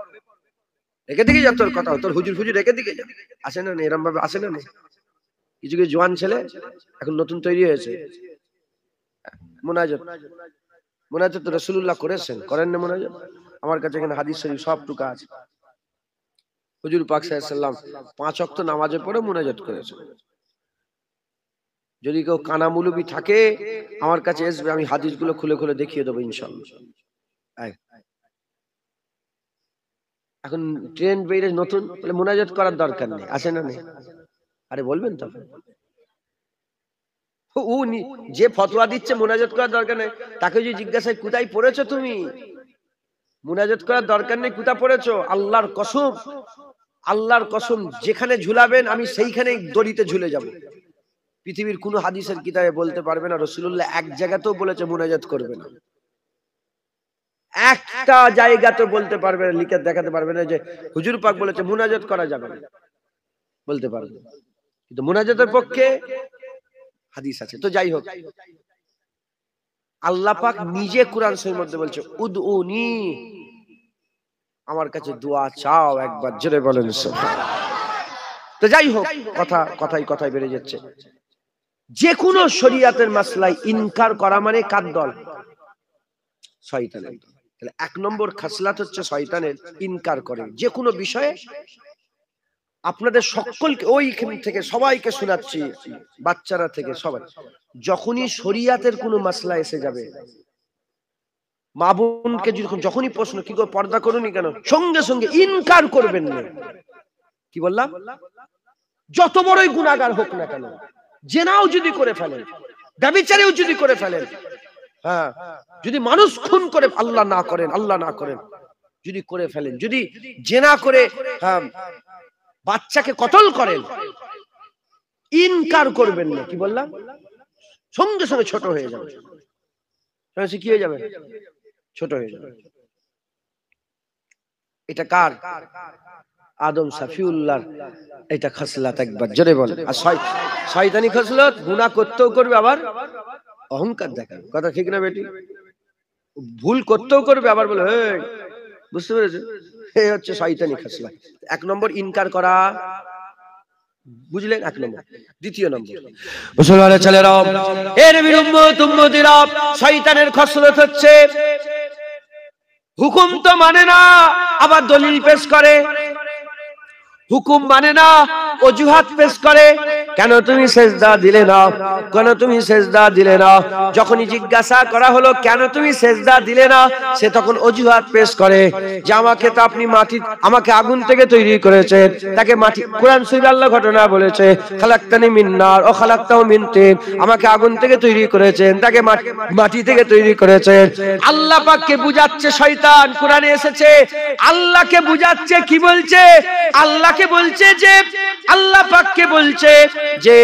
রেখে দিকে যা, তোর কথা তোর হুজুর ফুজুর রেখে দিকে যা। আসে না এরম ভাবে, আসে না কিছু কিছু জওয়ান ছেলে এখন নতুন তৈরি হয়েছে, মুনাজাত, মুনাজাত রাসূলুল্লাহ করেছেন, করেন না মুনাজাত? আমার কাছে এখানে হাদিস শরীফ সব টুকা আছে। হুজুর পাক সাল্লাল্লাহু আলাইহি ওয়াসাল্লাম 5 ওয়াক্ত নামাজের পরে মুনাজাত করেছেন। যদি কেউ কানা মুলবি থাকে আমার কাছে আসবে, আমি হাদিসগুলো খুলে খুলে দেখিয়ে দেবো ইনশাআল্লাহ। এখন ট্রেন্ড বেরিয়ে নতুন, বলে মুনাজাত করার দরকার নেই, আসে না নেই? আরে বলবেন তো, যে ফতোয়া দিচ্ছে মুনাজাত করার দরকার নেই, তাকে যদি জিজ্ঞাসা কোথায় পড়েছো তুমি, মুনাজাত করার দরকার নেই, কোথায় পড়েছো? আল্লাহর কসম, আল্লাহর কসম, যেখানে ঝুলাবেন আমি সেইখানে দড়িতে ঝুলে যাব। পৃথিবীর কোন হাদিসের কিতাবে বলতে পারবে না রাসূলুল্লাহ এক জায়গাতেও বলেছে মুনাজাত করবে না, একটা জায়গা তো বলতে পারবে না, লিখে দেখাতে পারবে না যে হুজুর পাক বলেছে মুনাজাত করা যাবে না, বলতে পারবে। কিন্তু মুনাজাতের পক্ষে হাদিস আছে। তো যাই হোক, আল্লাহ পাক নিজে কুরআন শরীফের মধ্যে বলছে উদউনি, আমার কাছে দোয়া চাও, একবার জোরে বলেন সুবহানাল্লাহ। তো যাই হোক, কথাই বেড়ে যাচ্ছে। যে কোনো শরীয়তের মাসলায় ইনকার করা মানে কার দল? শয়তানের। তাহলে এক নম্বর খাসলাত হচ্ছে শয়তানের, ইনকার করে যে কোনো বিষয়ে। আপনাদের সকলকে ওইখান থেকে সবাইকে শোনাচ্ছি, বাচ্চারা থেকে সবাই, যখনই শরীয়তের কোনো মাসলা এসে যাবে, মা বোনকে যখনই প্রশ্ন কি করে পর্দা করুনি কেন, সঙ্গে সঙ্গে ইনকার করবেন না। কি বললাম? যত বড়ই গুনাহগার হোক না কেন, জেনাও যদি করে ফেলেন, ব্যভিচারেও যদি করে ফেলেন, হ্যাঁ, যদি মানুষ খুন করে, আল্লাহ না করেন, আল্লাহ না করেন, যদি করে ফেলেন, যদি জেনা করে বাচ্চাকে কতল করেন, ইনকার করবেন না। কি বললাম? সঙ্গে সঙ্গে ছোট হয়ে যাবে। কি হয়ে যাবে? ছোট হয়ে যাবে। এটা কার? আদম সাফিউল্লাহ। এটা খাসলাত, একবার জোরে বল। আর শয়তানি খাসলাত, গুনাহ করতেও করবে, আবার অহংকার দেখাবে। কথা ঠিক না বেটি? ভুল করতেও করবে, আবার বলে এই, বুঝতে পেরেছো? এই হচ্ছে শয়তানি খাসলাত। এক নম্বর ইনকার করা, বুঝলেন? এক নম্বর। দ্বিতীয় নম্বর, মুসলমানের ছেলেরা, এর উম্মত উম্মতিরা, শয়তানের খাসলাত হচ্ছে হুকুম তো মানে না, আবার দলিল পেশ করে। হুকুম মানে না, অজুহাত পেশ করে। কেন তুমি সেজদা দিলে না? কেন তুমি সেজদা দিলে না? যখনই জিজ্ঞাসা করা হলো কেন তুমি সেজদা দিলে না, সে তখন অজুহাত পেশ করে যে আমাকে তো আপনি মাটি, আমাকে আগুন থেকে তৈরি করেছেন, তাকে মাটি, কোরআন সূরা আল্লাহ ঘটনা বলেছে, খালাকতানি মিন নার ও খালাকতাহু মিন তিন, আমাকে আগুন থেকে তৈরি করেছেন, তাকে মাটি থেকে তৈরি করেছেন। আল্লাহ পাককে বুঝাচ্ছে শয়তান, কোরআনে এসেছে, আল্লাহকে বুঝাচ্ছে। কি বলছে? আল্লাহকে বলছে যে, আল্লাহ পাককে বলছে যে,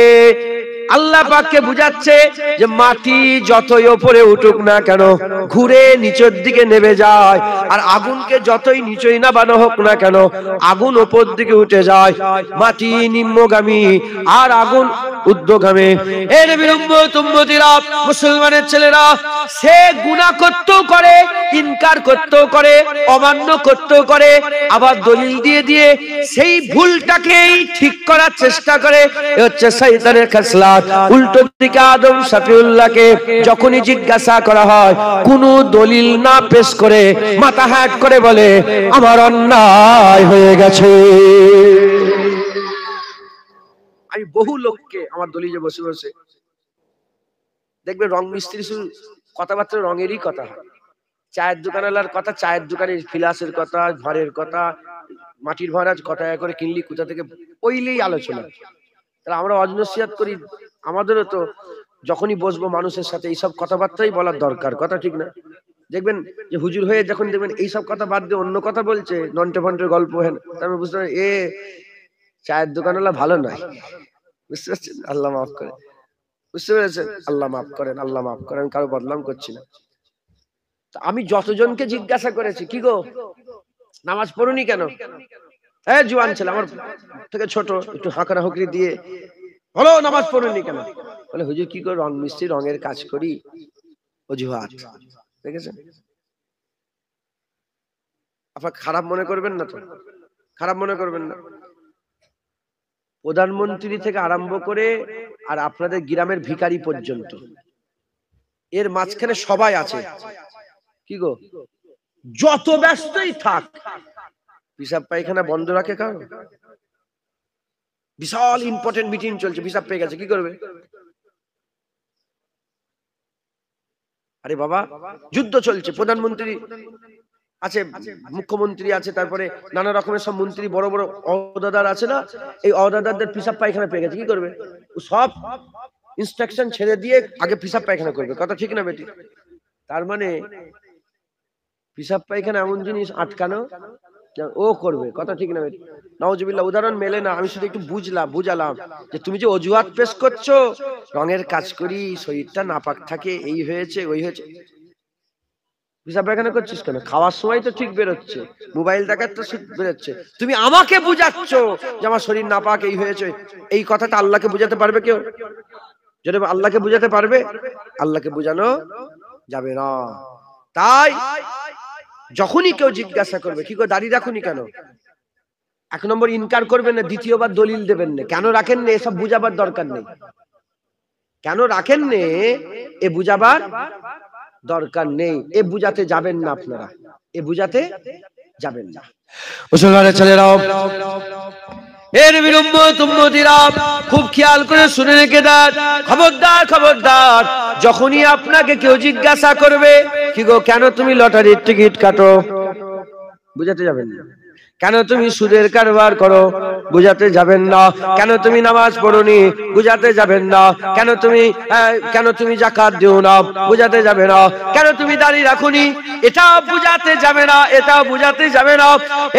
আল্লাহ পাককে বুঝাচ্ছে যে মাটি যতই উপরে উঠুক না কেন, ঘুরে নিচের দিকে নেমে যায়। আর আগুনকে যতই নিচেই নামানো হোক না কেন, আগুন উপর দিকে উঠে যায়। মাটি নিম্নগামী আর আগুন ঊর্ধ্বগামী। এর উম্মত উম্মতিরা, মুসলমানের ছেলেরা, সে গুনাহ করতেও করে, ইনকার করতেও করে, অমান্য করতেও করে, আবার দলিল দিয়ে দিয়ে সেই ভুলটাকেই ঠিক করার চেষ্টা করে। এ হচ্ছে শয়তানের খাসলাত। উল্টো দিকে আদম সাফিউল্লাহকে যখনই জিজ্ঞাসা করা হয়, কোনো দলিল না পেশ করে মাথা হ্যাট করে বলে আমার অন্যায় হয়ে গেছে। আমি বহু লোককে আমার দলিলে বসে বসে দেখবে, রং মিস্ত্রি শুধু কথাবার্তা রঙেরই কথা হয়, চায়ের দোকানওয়ালার কথা, চায়ের দোকানের ফিলাসের কথা, ঘরের কথা, মাটির ভরাজ কত টাকা করে কিনলি, কোথা থেকে, ওইলেই আলোচনা। তাহলে আমরা অজনসিয়াত করি, আমাদেরও তো যখনই বসবো মানুষের সাথে এইসব কথাবার্তাই বলার দরকার। কথা ঠিক না? দেখবেন যে হুজুর হয়ে যখন দেখবেন এইসব কথা বাদ দিয়ে অন্য কথা বলছে, নন্টে ফন্টের গল্প, হ্যাঁ, তারপরে বুঝতে পারেন এ চায়ের দোকানওয়ালা ভালো নয়। বুঝতে পারছেন? আল্লাহ মাফ করেন। বুঝতে পেরেছেন? আল্লাহ মাফ করেন, আল্লাহ মাফ করেন, কারো বদনাম করছি না। আমি যতজনকে জিজ্ঞাসা করেছি, কি গো নামাজ পড়ুনি কেন? হ্যাঁ, জোয়ান ছেলে আমার থেকে ছোট, একটু হাঁকড়া হুকরি দিয়ে হলো, নামাজ পড়ুনি কেন? বলে হুজুর কি করে, রং মিস্ত্রি, রঙের কাজ করি, অজুহাত। দেখেছেন? আপনার খারাপ মনে করবেন না তো, খারাপ মনে করবেন না। প্রধানমন্ত্রী থেকে আরম্ভ করে আর আপনাদের গ্রামের ভিখারি পর্যন্ত, এর মাঝখানে সবাই আছে। কি গো, যত ব্যস্তই থাক, পিসাব পায়খানা বন্ধ রাখে কারণ বিশাল ইম্পর্টেন্ট মিটিং চলছে, পিসাব পেয়ে গেছে, কি করবে? আরে বাবা, যুদ্ধ চলছে, প্রধানমন্ত্রী আছে, মুখ্যমন্ত্রী আছে, তারপরে নানা রকমের সব মন্ত্রী, বড় বড় অদাদার আছে না, এই অদাদারদের পিসাব পায়খানা পেয়ে গেছে, কি করবে? সব ইনস্ট্রাকশন ছেড়ে দিয়ে আগে পিসাব পায়খানা করবে। কথা ঠিক না বেটি? তার মানে পিসাব পায়খানা এমন জিনিস আটকানো, ও করবে। কথা ঠিক না বেটি? নাউজুবিল্লাহ। উদাহরণ মেলে না, আমি শুধু একটু বুঝালাম যে তুমি যে অজুহাত পেশ করছো, রঙের কাজ করি, শরীরটা নাপাক থাকে, এই হয়েছে ওই হয়েছে, পিসাব পায়খানা করছিস কেন? খাওয়ার সময় তো ঠিক বেরোচ্ছে, মোবাইল দেখার তো ঠিক বেরোচ্ছে, তুমি আমাকে বুঝাচ্ছ যে আমার শরীর নাপাক, এই হয়েছে। এই কথাটা আল্লাহকে বুঝাতে পারবে কেউ? যদি আল্লাহকে বুঝাতে পারবে? আল্লাহকে বুঝানো যাবে না। তাই যখনই কেউ জিজ্ঞাসা করবে কি করে দাড়ি রাখুনি কেন, এক নম্বর ইনকার করবেন না, দ্বিতীয়বার দলিল দেবেন না। কেন রাখেন না এসব বুঝাবার দরকার নেই। কেন রাখেন না এ বুঝাবার দরকার নেই, এ বুঝাতে যাবেন না আপনারা, এ বুঝাতে যাবেন না। মুসলমানের ছেলেরাও, এর উম্মত উম্মতিরা, খুব খেয়াল করে শুনে রেখে দেন, খবরদার খবরদার, যখনই আপনাকে কেউ জিজ্ঞাসা করবে কি গো কেন তুমি লটারির টিকিট কাটো, বুঝাতে যাবেন না। কেন তুমি সুদের কারবার করো, বুঝাতে যাবেন না। কেন তুমি নামাজ পড়োনি, বুঝাতে যাবেন না। কেন তুমি যাকাত দিও না, বুঝাতে যাবে না। কেন তুমি দাড়ি রাখুনি, এটা বুঝাতে যাবে না, এটা বুঝাতে যাবে না।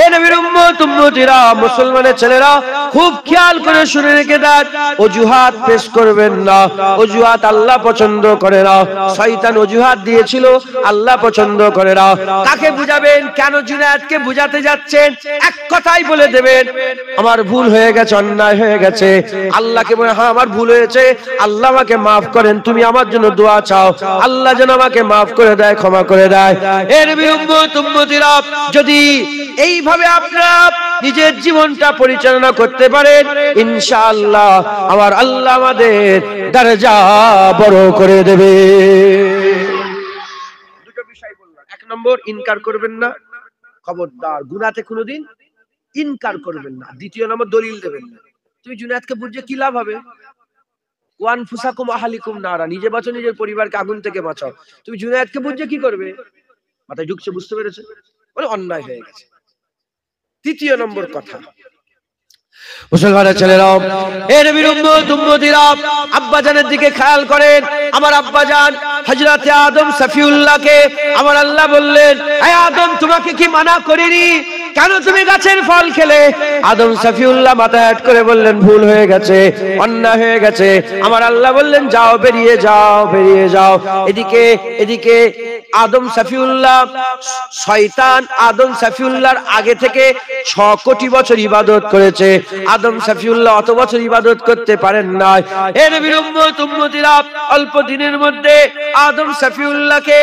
এ নবীর উম্মত উম্মতিরা, মুসলমানের ছেলেরা খুব খেয়াল করে শুনে রেখে দেন, অজুহাত পেশ করবেন না। অজুহাত আল্লাহ পছন্দ করে না। শয়তান অজুহাত দিয়েছিল, আল্লাহ পছন্দ করে না। কাকে বুঝাবেন, কেন জুনায়েদকে বুঝাতে যাচ্ছেন, এক কথাই বলে দেবেন, আমার ভুল হয়ে গেছে, অন্যায় হয়ে গেছে। আল্লাহকে বলে, হ্যাঁ আমার ভুল হয়েছে, আল্লাহ আমাকে মাফ করেন, তুমি আমার জন্য দোয়া চাও, আল্লাহ যেন আমাকে মাফ করে দেয়, ক্ষমা করে দেয়। এর নবীর উম্মত উম্মতিরা, যদি এইভাবে আপনারা নিজের জীবনটা পরিচালনা করতে পারেন, ইনশাআল্লাহ আমার আল্লাহ আমাদের দরজা বড় করে দেবে। দুটো বিষয় বললাম। এক নম্বর, ইনকার করবেন না, খবরদার গুনাহতে কোনোদিন ইনকার করবেন না। দ্বিতীয় নম্বর, দলিল দেবেন না। তুমি জুনায়েদকে বুঝে কি লাভ হবে? ওয়ানফুসাকুম আহলিকুম নারা, নিজে বাঁচো, নিজের পরিবারকে আগুন থেকে বাঁচাও। তুমি জুনায়েদকে বুঝে কি করবে? মাথায় ঢুকছে, বুঝতে পেরেছো? বলে অন্যায় হয়ে গেছে। তৃতীয় নম্বর কথা, মুসলমানের ছেলেরাও, এ নবীর উম্মত উম্মতিরা, আব্বাজানের দিকে খেয়াল করেন। আমার আব্বাজান হযরতে আদম সফিউল্লাহকে আমার আল্লাহ বললেন, হে আদম, তোমাকে কি মানা করিনি? কেন তুমি গাছের ফল খেলে? আদম সফিউল্লাহ মাথা হেঁট করে বললেন, ভুল হয়ে গেছে, অন্যায় হয়ে গেছে। আমার আল্লাহ বললেন, যাও, বেরিয়ে যাও, বেরিয়ে যাও। এদিকে আদম সফিউল্লাহ, শয়তান আদম সফিউল্লাহর আগে থেকে 6 কোটি বছর ইবাদত করেছে। আদম সফিউল্লাহ অত বছর ইবাদত করতে পারেন না। এ নবীর উম্মত উম্মতিরা, অল্প দিনের মধ্যে আদম সফিউল্লাহকে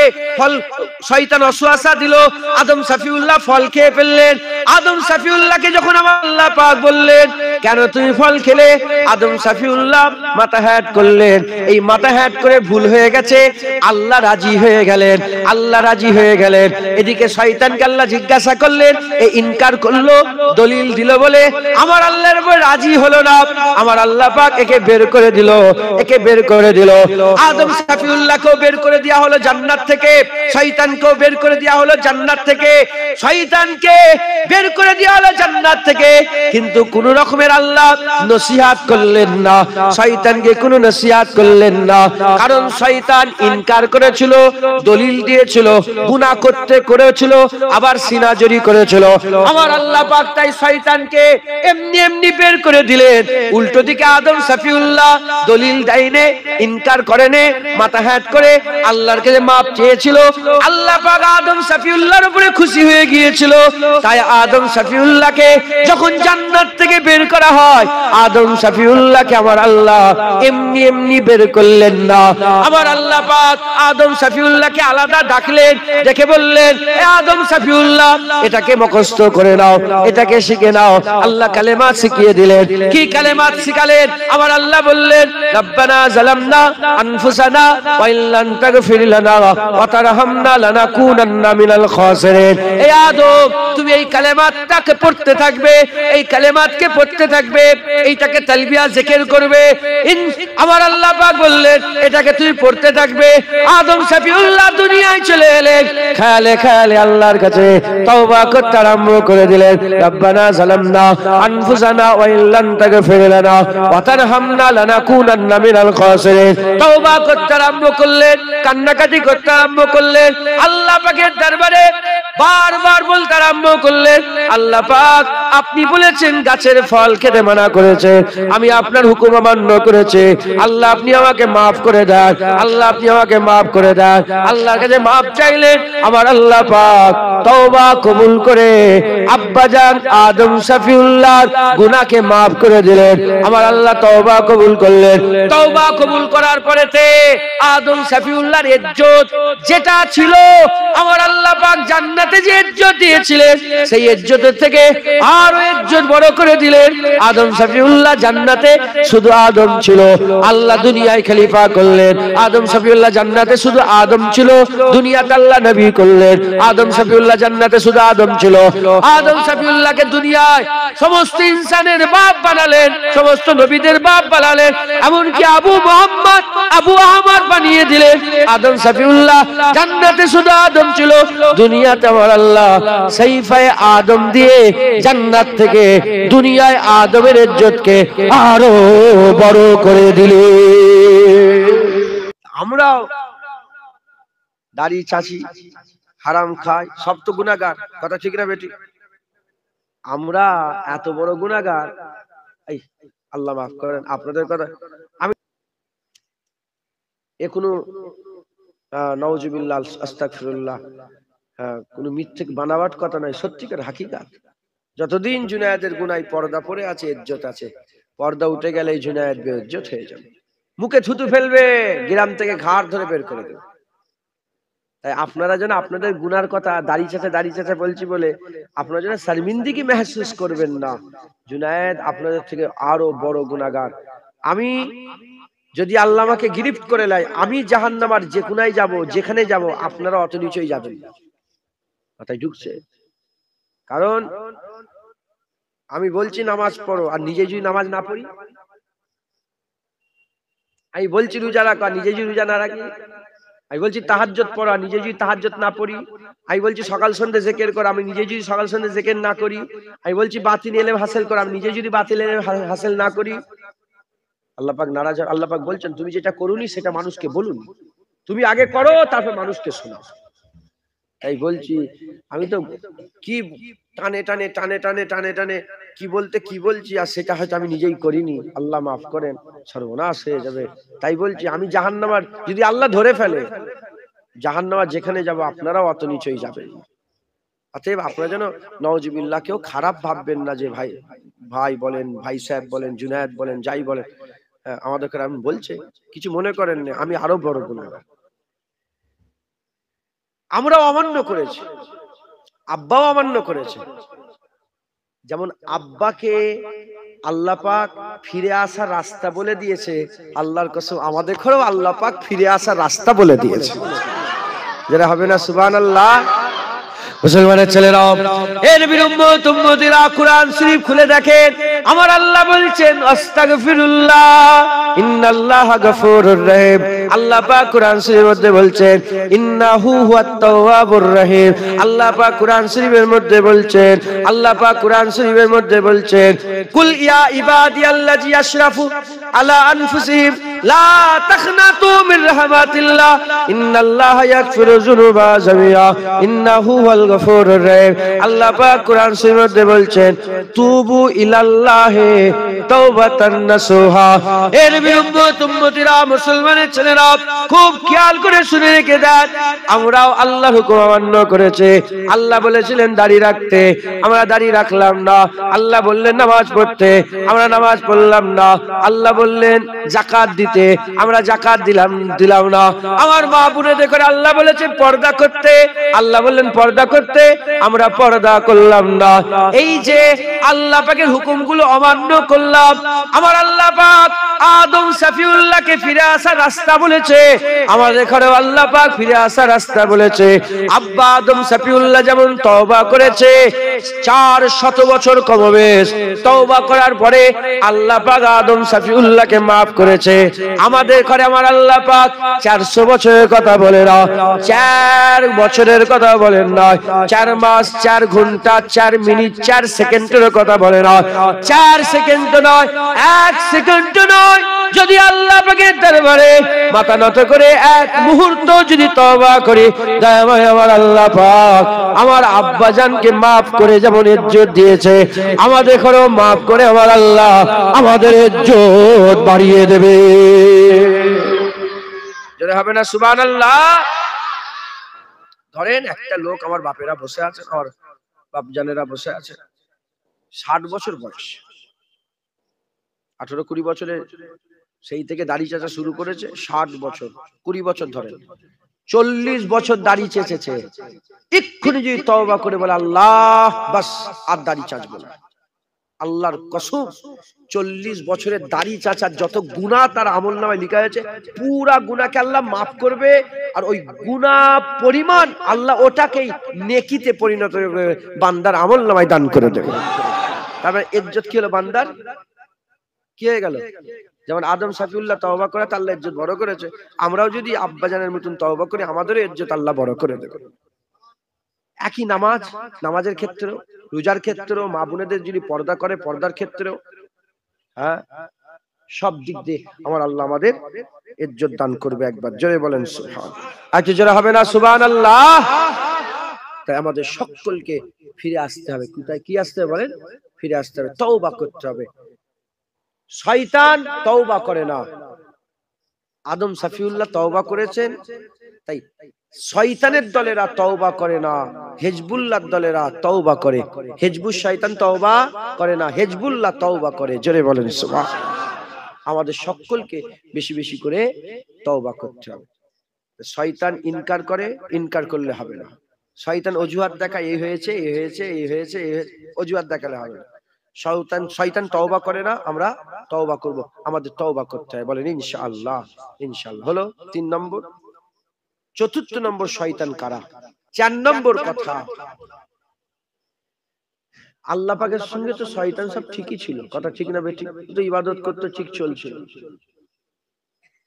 শয়তান ওয়াসওয়াসা দিল, আদম সফিউল্লাহ ফল খেয়ে ফেললেন। আদম সফিউল্লাহকে যখন আমার আল্লাহ পাক বললেন, কেন তুমি ফল খেলে? আদম সফিউল্লাহ মাথা হ্যাট করলেন। এই মাথা হ্যাট করে ভুল হয়ে গেছে, আল্লাহ রাজি হয়ে গেলেন, আল্লাহ রাজি হয়ে গেলেন। এদিকে শয়তানকে আল্লাহ জিজ্ঞাসা করলেন, এই ইনকার করলো, দলিল দিল বলে আমার আল্লাহর উপর রাজি হলো না। আমার আল্লাহ পাক একে বের করে দিল, একে বের করে দিল। আদম সফিউল্লাহকেও বের করে দেয়া হলো জান্নাত থেকে, শয়তানকেও বের করে দেয়া হলো জান্নাত থেকে, শয়তানকে বের করে দেয়া হলো জান্নাত থেকে। কিন্তু কোন রকমের আল্লাহ নসিহত করলেন না, শয়তানকে কোনো নসিহত করলেন না। কারণ শয়তান ইনকার করেছিল, দলিল দিয়েছিল, গুনাহ করতে করেছিল, আবার সিনাজরি করেছিল। আমার আল্লাহ পাক তাই শয়তানকে এমনি এমনি বের করে দিলেন। উল্টো দিকে আদম সফিউল্লাহ দলিল দেয়নি, ইনকার করেনি, মাথা হ্যাট করে আল্লাহর কাছে মাপ চেয়েছিল। আল্লাহ পাক আদম সফিউল্লাহর উপরে খুশি হয়ে গিয়েছিল। তাই আদম সফিউল্লাহকে যখন জান্নাত থেকে বের করা হয়, আদম সফিউল্লাহকে আমার আল্লাহ এমনি এমনি বের করলেন না। আমার আল্লাহ পাক আদম সফিউল্লাহকে আলাদা ডাকলেন, ডেকে বললেন, এ আদম সফিউল্লাহ, এটাকে মুখস্থ করে নাও, এটাকে শিখে নাও। আল্লাহ কালেমা শিখিয়ে দিলেন। কি কালেমা শিখালেন? আমার আল্লাহ বললেন, রব্বানা যালামনা আনফুসানা ওয়া ইল্লাম তাগফির লানা ওয়া তারহামনা লানাকুনান্না মিনাল খাসিরিন। এ আদম, তুমি এই কালেমাটাকে পড়তে থাকবে, এই কালেমাতকে পড়তে থাকবে, এইটাকে তালবিয়া জিকির করবে। আমার আল্লাহ পাক বললেন, এটাকে তুমি পড়তে থাকবে। আদম সফিউল্লাহ দুনিয়ায় চলে এলেন, খেয়ালে খেয়ালে আল্লাহর কাছে তওবা করতে আরম্ভ করে দিলেন। রব্বানা যালামনা আনফুসানা ওয়া ইল্লাম তাগফির লানা ওয়া তারহামনা লানাকুনান্না মিনাল খাসিরিন। তওবা করতে আরম্ভ করলেন, কান্নাকাটি করতে আরম্ভ করলেন, আল্লাহ পাকের দরবারে বারবার বলতে আরম্ভ করলেন, আল্লাহ পাক, আপনি বলেছেন গাছের ফল খেতে মানা করেছেন, আমি আপনার হুকুম অমান্য করেছি, আল্লাহ আপনি আমাকে মাফ করে দেন, আল্লাহ আপনি আমাকে মাফ করে দেন। আল্লাহর কাছে মাফ চাইলেন। আমার আল্লাহ পাক তওবা কবুল করে আব্বাজান আদম সফিউল্লাহর গুনাহকে মাফ করে দিলেন। আমার আল্লাহ তওবা কবুল করলেন। তওবা কবুল করার পরেতে আদম সফিউল্লাহর ইজ্জত যেটা ছিল, আমার আল্লাহ পাক জান্নাতে যে ইজ্জত দিয়েছিলেন, সেই ইজ্জতের থেকে আরো ইজ্জত বড় করে দিলেন। আদম সফিউল্লাহ জান্নাতে শুধু আদম ছিল, আল্লাহ দুনিয়ায় খলিফা করলেন। আদম সফিউল্লাহ জান্নাতে শুধু আদম ছিল, দুনিয়াতে আল্লাহ নবী করলেন। আদম সফিউল্লাহ জান্নাতে শুধু আদম ছিল, আদম সফিউল্লাহকে দুনিয়ায় সমস্ত ইনসানের বাপ বানালেন, সমস্ত নবীদের বাপ বানালেন, এমনকি আবু মুহাম্মদ, আবু আহমদ বানিয়ে দিলেন। আদম সফিউল্লাহ জান্নাতে শুধু আদম ছিল, দুনিয়াতে আমার আল্লাহ সাইফায়ে আদম দিয়ে জান্নাত থেকে দুনিয়ায় আদমের ইজ্জতকে আরো বড় করে দিলে। আমরাও দাড়ি চাচি, হারাম খাই, সব তো গুনাহগার, কথা ঠিক না বেটি? আমরা এত বড় গুনাহগার, এই আল্লাহ মাফ করেন আপনাদের কথা আমি এখনো নাউজুবিল্লাহ আস্তাগফিরুল্লাহ কোনো মিথ্যে বানাওয়াট কথা নয়, সত্যিকার হাকিকাত। যতদিন জুনায়েদের গুনায় পর্দা পড়ে আছে, ইজ্জত আছে। পর্দা উঠে গেলে জুনায়েদ বেইজ্জত হয়ে যাবে, মুখে থুতু ফেলবে, গ্রাম থেকে ঘাড় ধরে বের করে দেবে। তাই আপনারা যেন আপনাদের গুনার কথা দাড়ি চাচা বলছি বলে আপনারা যেন শর্মিন্দগি মেহসুস করবেন না। জুনায়েদ আপনাদের থেকে আরো বড় গুনাহগার। আমি যদি আল্লাহ আমাকে গিরফত করে নেয়, আমি জাহান্নামের যে কোনায় যাব, যেখানে যাব, আপনারা অত নিচেই যাবেন না। কথাই ঢুকছে? কারণ আমি বলছি নামাজ পড়ো, আর নিজে যদি নামাজ না পড়ি, আমি বলছি রোজা রাখো, আর নিজে যদি রোজা না রাখি, আমি বলছি তাহাজ্জুদ পড়ো, আর নিজে যদি তাহাজ্জুদ না পড়ি, আমি বলছি সকাল সন্ধ্যে জিকির করো, আমি নিজে যদি সকাল সন্ধ্যে জিকির না করি, আমি বলছি বাতিল ইলম হাসিল করো, আমি নিজে যদি বাতিল ইলম হাসিল না করি, আল্লাহ পাক নারাজ। আল্লাহ পাক বলছেন তুমি যেটা করুনি সেটা মানুষকে বলুন, তুমি আগে করো তারপর মানুষকে শোনাও। তাই বলছি আমি তো কি টানে টানে টানে টানে টানে টানে কি বলছি, আর সেটা হয়তো আমি নিজেই করিনি, আল্লাহ মাফ করেন, সর্বনাশ হয়ে যাবে। তাই বলছি আমি জাহান্নামের যদি আল্লাহ ধরে ফেলে, জাহান্নামের যেখানে যাব আপনারাও অত নিচেই যাবেন। অতএব আপনারা যেন নাউজুবিল্লাহ কেউ খারাপ ভাববেন না যে ভাই ভাই বলেন, ভাই সাহেব বলেন, জুনায়েদ বলেন, যাই বলেন, আমাদেরকে আমি বলছে কিছু মনে করেন না, আমি আরো বড় গুনাহগার। আমরাও অমান্য করেছি, আব্বাও অমান্য করেছে। যেমন আব্বাকে আল্লাহ পাক ফিরে আসার রাস্তা বলে দিয়েছে, আল্লাহর কসম আমাদের ঘরেও আল্লাহ পাক ফিরে আসার রাস্তা বলে দিয়েছে। যেটা হবে না সুবহানাল্লাহ? মুসলমানের ছেলেরা, এর নবীর উম্মত উম্মতিরা কুরআন শরীফ খুলে দেখেন, আমার আল্লাহ বলছেন আস্তাগফিরুল্লাহ ইন্নাল্লাহা গফুরুর রহিম। আল্লাহ পাক কুরআন শরীফের মধ্যে বলছেন ইন্নাহু হুয়াত তাওয়াবুর রহিম। আল্লাহ পাক কুরআন শরীফের মধ্যে বলছেন, আল্লাহ পাক কুরআন শরীফের মধ্যে বলছেন কুল ইয়া ইবাদিয়াল্লাযী আশরাফু আলা আনফুসিহিম লা তাখনাতু মির রাহমাতিল্লাহ ইন্নাল্লাহা ইয়াগফিরু যুনুবা জামিআ ইন্নাহু হুয়াল গফুরুর রহিম। আল্লাহ পাক কুরআন শরীফের মধ্যে বলছেন তুবু ইলাল্লাহি তাওবাতান নাসুহা। এর নবীর উম্মত উম্মতিরা, মুসলমানের ছেলেরা খুব খেয়াল করে শুনে রেখে দেন, আমরাও আল্লাহর হুকুম অমান্য করেছে। আল্লাহ বলেছিলেন দাড়ি রাখতে, আমরা দাড়ি রাখলাম না। আল্লাহ বললেন নামাজ পড়তে, আমরা নামাজ পড়লাম না। আল্লাহ বললেন যাকাত দিতে, আমরা যাকাত দিলাম না। আমার মা বোনেদের করে আল্লাহ বলেছেন পর্দা করতে, আল্লাহ বললেন পর্দা করতে, আমরা পর্দা করলাম না। এই যে আল্লাহ পাকের হুকুমগুলো অমান্য করলাম। আমার আল্লাহ পাক আদম সাফিউল্লাহকে ফিরে আসার রাস্তা বলেছে, আমাদের ঘরেও আল্লাহ পাক ফিরে আসার রাস্তা বলেছে। আব্বা আদম সাফিউল্লাহ যেমন তওবা করেছে 400 বছর কমবেশ, তওবা করার পরে আল্লাহ পাক আদম সাফিউল্লাহকে maaf করেছে। আমাদের ঘরে আমার আল্লাহ পাক 400 বছরের কথা বলে না, 4 বছরের কথা বলেন না, 4 মাস 4 ঘন্টা 4 মিনিট 4 সেকেন্ডের কথা বলে না, 4 সেকেন্ড নয়, 1 সেকেন্ড নয়। যদি আল্লাহ পাকের দরবারে মাথা নত করে 1 মুহূর্ত যদি তওবা করি, দয়াময় আমার আল্লাহ পাক আমার আব্বা জানকে maaf করে যেমন ইজ্জত দিয়েছে, আমাদের ঘরেও maaf করে আমার আল্লাহ আমাদের ইজ্জত বাড়িয়ে দেবে। যদি হবে না সুবহানাল্লাহ? ধরেন একটা লোক, আমার বাপেরা বসে আছে, আমার বাপ জানেরা বসে আছে, 60 বছর বয়স, 18-20 বছরে সেই থেকে দাড়ি চাচা শুরু করেছে, 60 বছর 20 বছর ধরেন 40 বছর দাড়ি চেঁচেছে। এক্ষুনি যদি তওবা করে বলে আল্লাহ বাস আর দাড়ি চাচবো না, আল্লাহর কসম 40 বছরের দাড়ি চাচার যত গুনাহ তার আমলনামায় লেখা আছে, পুরা গুনাহকে আল্লাহ maaf করবে, আর ওই গুনাহ পরিমাণ আল্লাহ ওটাকেই নেকিতে পরিণত করে বান্দার আমলনামায় দান করে দেবে। তারপরে ইজ্জত কি হলো বান্দার? কি হয়ে গেল? যেমন আদম সাফিউল্লাহ তওবা করে আল্লাহ ইজ্জত বড় করেছে, আমরাও যদি আব্বাজানের মতন তওবা করি আমাদেরও ইজ্জত আল্লাহ বড় করে দেবে। একই নামাজ, নামাজের ক্ষেত্রেও, রোজার ক্ষেত্রেও, মা বোনেদের যদি পর্দা করে পর্দার ক্ষেত্রেও, হ্যাঁ, সব দিক দিয়ে আমার আল্লাহ আমাদের ইজ্জত দান করবে। একবার জোরে বলেন সুবহানাল্লাহ। আজকে জোরে হবে না সুবহানাল্লাহ? তাই আমাদের সকলকে ফিরে আসতে হবে। কোথায় কি আসতে হবে বলেন? ফিরে আসতে হবে, তওবা করতে হবে। শয়তান তওবা করে না, আদম সাফিউল্লাহ তওবা করেছেন, তাই শয়তানের দলেরা তওবা করে না, হিজবুল্লাহর দলেরা তওবা করে। হিজবুশ শয়তান তওবা করে না, হিজবুল্লাহ তওবা করে। জোরে বলেন সুবহানাল্লাহ। আমাদের সকলকে বেশি বেশি করে তওবা করতে হবে। শয়তান ইনকার করে, ইনকার করলে হবে না। শয়তান অজুহাত দেখায়, এই হয়েছে, এই হয়েছে, এই হয়েছে, এই হয়েছে, অজুহাত দেখালে হবে না। শয়তান তওবা করে না, আমরা তওবা করব। আমাদের তওবা করতে হয়, বলেন ইনশাআল্লাহ। ইনশাআল্লাহ হলো 3 নম্বর। 4 নম্বর শয়তান কারা? 4 নম্বর কথা, আল্লাহ পাকের সঙ্গে তো শয়তান সব ঠিকই ছিল, কথা ঠিক না বেঠিক? তো ইবাদত করতে ঠিক চলছিল,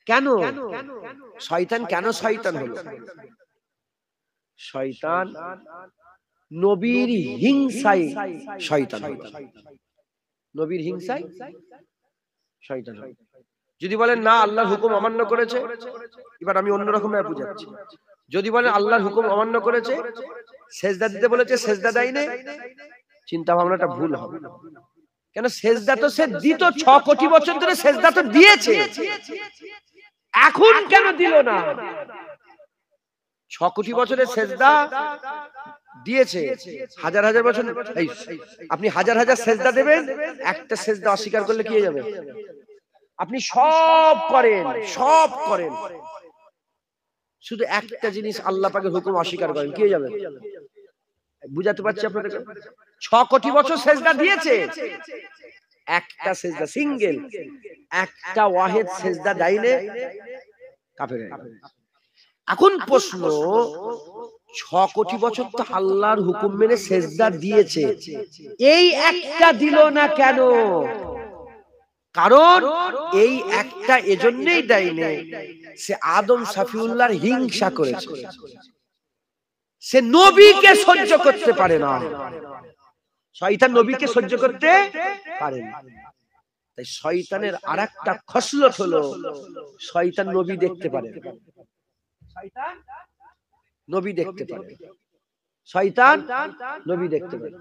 কেন শয়তান, কেন শয়তান হলো? শয়তান নবীর হিংসায় শয়তান হলো, নবীর হিংসায় শয়তান হলো। যদি বলেন না আল্লাহর হুকুম অমান্য করেছে, এবার আমি অন্যরকম ভাবে বুঝাচ্ছি। যদি বলেন আল্লাহর হুকুম অমান্য করেছে, সেজদা দিতে বলেছে সেজদা দেয়নি, চিন্তা ভাবনাটা ভুল হবে। কেন সেজদা তো সে দিত, 6 কোটি বছর ধরে সেজদা তো দিয়েছে, এখন কেন দিল না? 6 কোটি বছরের সেজদা দিয়েছে, হাজার হাজার বছর। আপনি হাজার হাজার সেজদা দেবেন, একটা সেজদা অস্বীকার করলে কি হয়ে যাবে? আপনি সব করেন, সব করেন, শুধু একটা জিনিস আল্লাহ পাকের হুকুম অস্বীকার করেন, কি হয়ে যাবে? বুঝাতে পারছি আপনাদের? 6 কোটি বছর সেজদা দিয়েছে, একটা সেজদা, সিঙ্গেল একটা ওয়াহিদ সেজদা দেয়নি, কাফের হয়ে গেল। এখন প্রশ্ন, 6 কোটি বছর তো আল্লাহর হুকুম মেনে সেজদা দিয়েছে, এই একটা দিল না কেন? কারণ এই একটা এজন্যই দেয়নি, সে আদম সাফিউল্লাহর হিংসা করেছে, সে নবীকে সহ্য করতে পারে না। শয়তান নবীকে সহ্য করতে পারে না, তাই শয়তানের আরেকটা খসলত হলো শয়তান নবী দেখতে পারে না। শয়তান নবী দেখতে পারে, শয়তান নবী দেখতে পারে।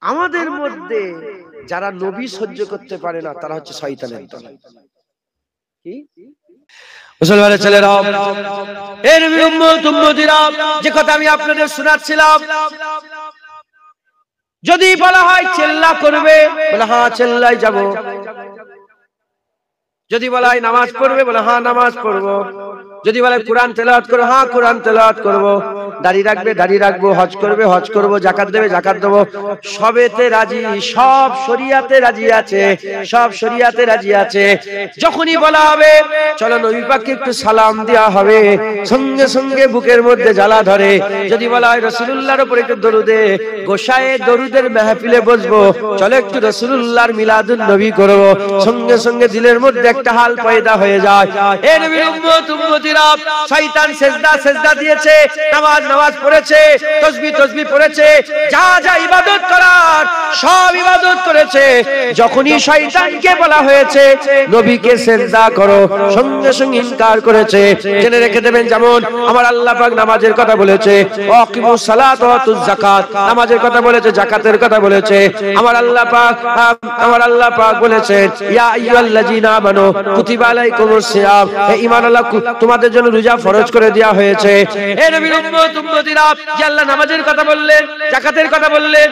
আমাদের মধ্যে যারা নবী সহ্য করতে পারে না, তারা হচ্ছে শয়তানের দল। কি মুসলমানের ছেলেরা, এর উম্মত উম্মতিরা, যে কথা আমি আপনাদের শোনাচ্ছিলাম, যদি বলা হয় চেল্লা করবে, বলে হ্যাঁ চেল্লাই যাব। যদি বলা হয় নামাজ পড়বে, বলে হ্যাঁ নামাজ পড়বো। যদি বলে কোরআন তেলাওয়াত করবে, হ্যাঁ কোরআন তেলাওয়াত করবো। দাড়ি রাখবে, দাড়ি রাখবো। হজ করবে, হজ করবো। যাকাত দেবে, যাকাত দেবো। সবেতে রাজি, সব শরিয়াতে রাজি আছে, সব শরিয়াতে রাজি আছে। যখনই বলা হবে চলো নবী পাককে একটু সালাম দেওয়া হবে, সঙ্গে সঙ্গে বুকের মধ্যে জ্বালা ধরে। যদি বলা হয় রাসূলুল্লাহর উপর একটু দরুদে গোসায়ে দরুদের মাহফিলে বসবো, চলো একটু রাসূলুল্লাহর মিলাদুন নবী করবো, সঙ্গে সঙ্গে দিলের মধ্যে একটা হাল পয়দা হয়ে যায়। এ নবীর উম্মত উম্মতিরা, শয়তান সেজদা দিয়েছে, নামাজ পড়েছে, তাসবিহ পড়েছে, যা যা ইবাদত করার সব ইবাদত করেছে। যখনই শয়তানকে বলা হয়েছে নবীকে সেজদা করো, সঙ্গে সঙ্গে ইনকার করেছে। জেনে রেখে দেবেন, যেমন আমার আল্লাহ পাক নামাজের কথা বলেছে, ওয়াকিমুস সালাত ওয়া আতুজ যাকাত, নামাজের কথা বলেছে, যাকাতের কথা বলেছে। আমার আল্লাহ পাক বলেছেন, ইয়া আইয়ুহাল্লাযীনা আমানু কুতিবা আলাইকুমুস সিয়াম, হে ঈমানওয়ালা, তোমাদের জন্য রোজা ফরজ করে দেওয়া হয়েছে। হে নবীর উম্মত উম্মতিরা, যে আল্লাহ নামাজের কথা বললেন, যাকাতের কথা বললেন,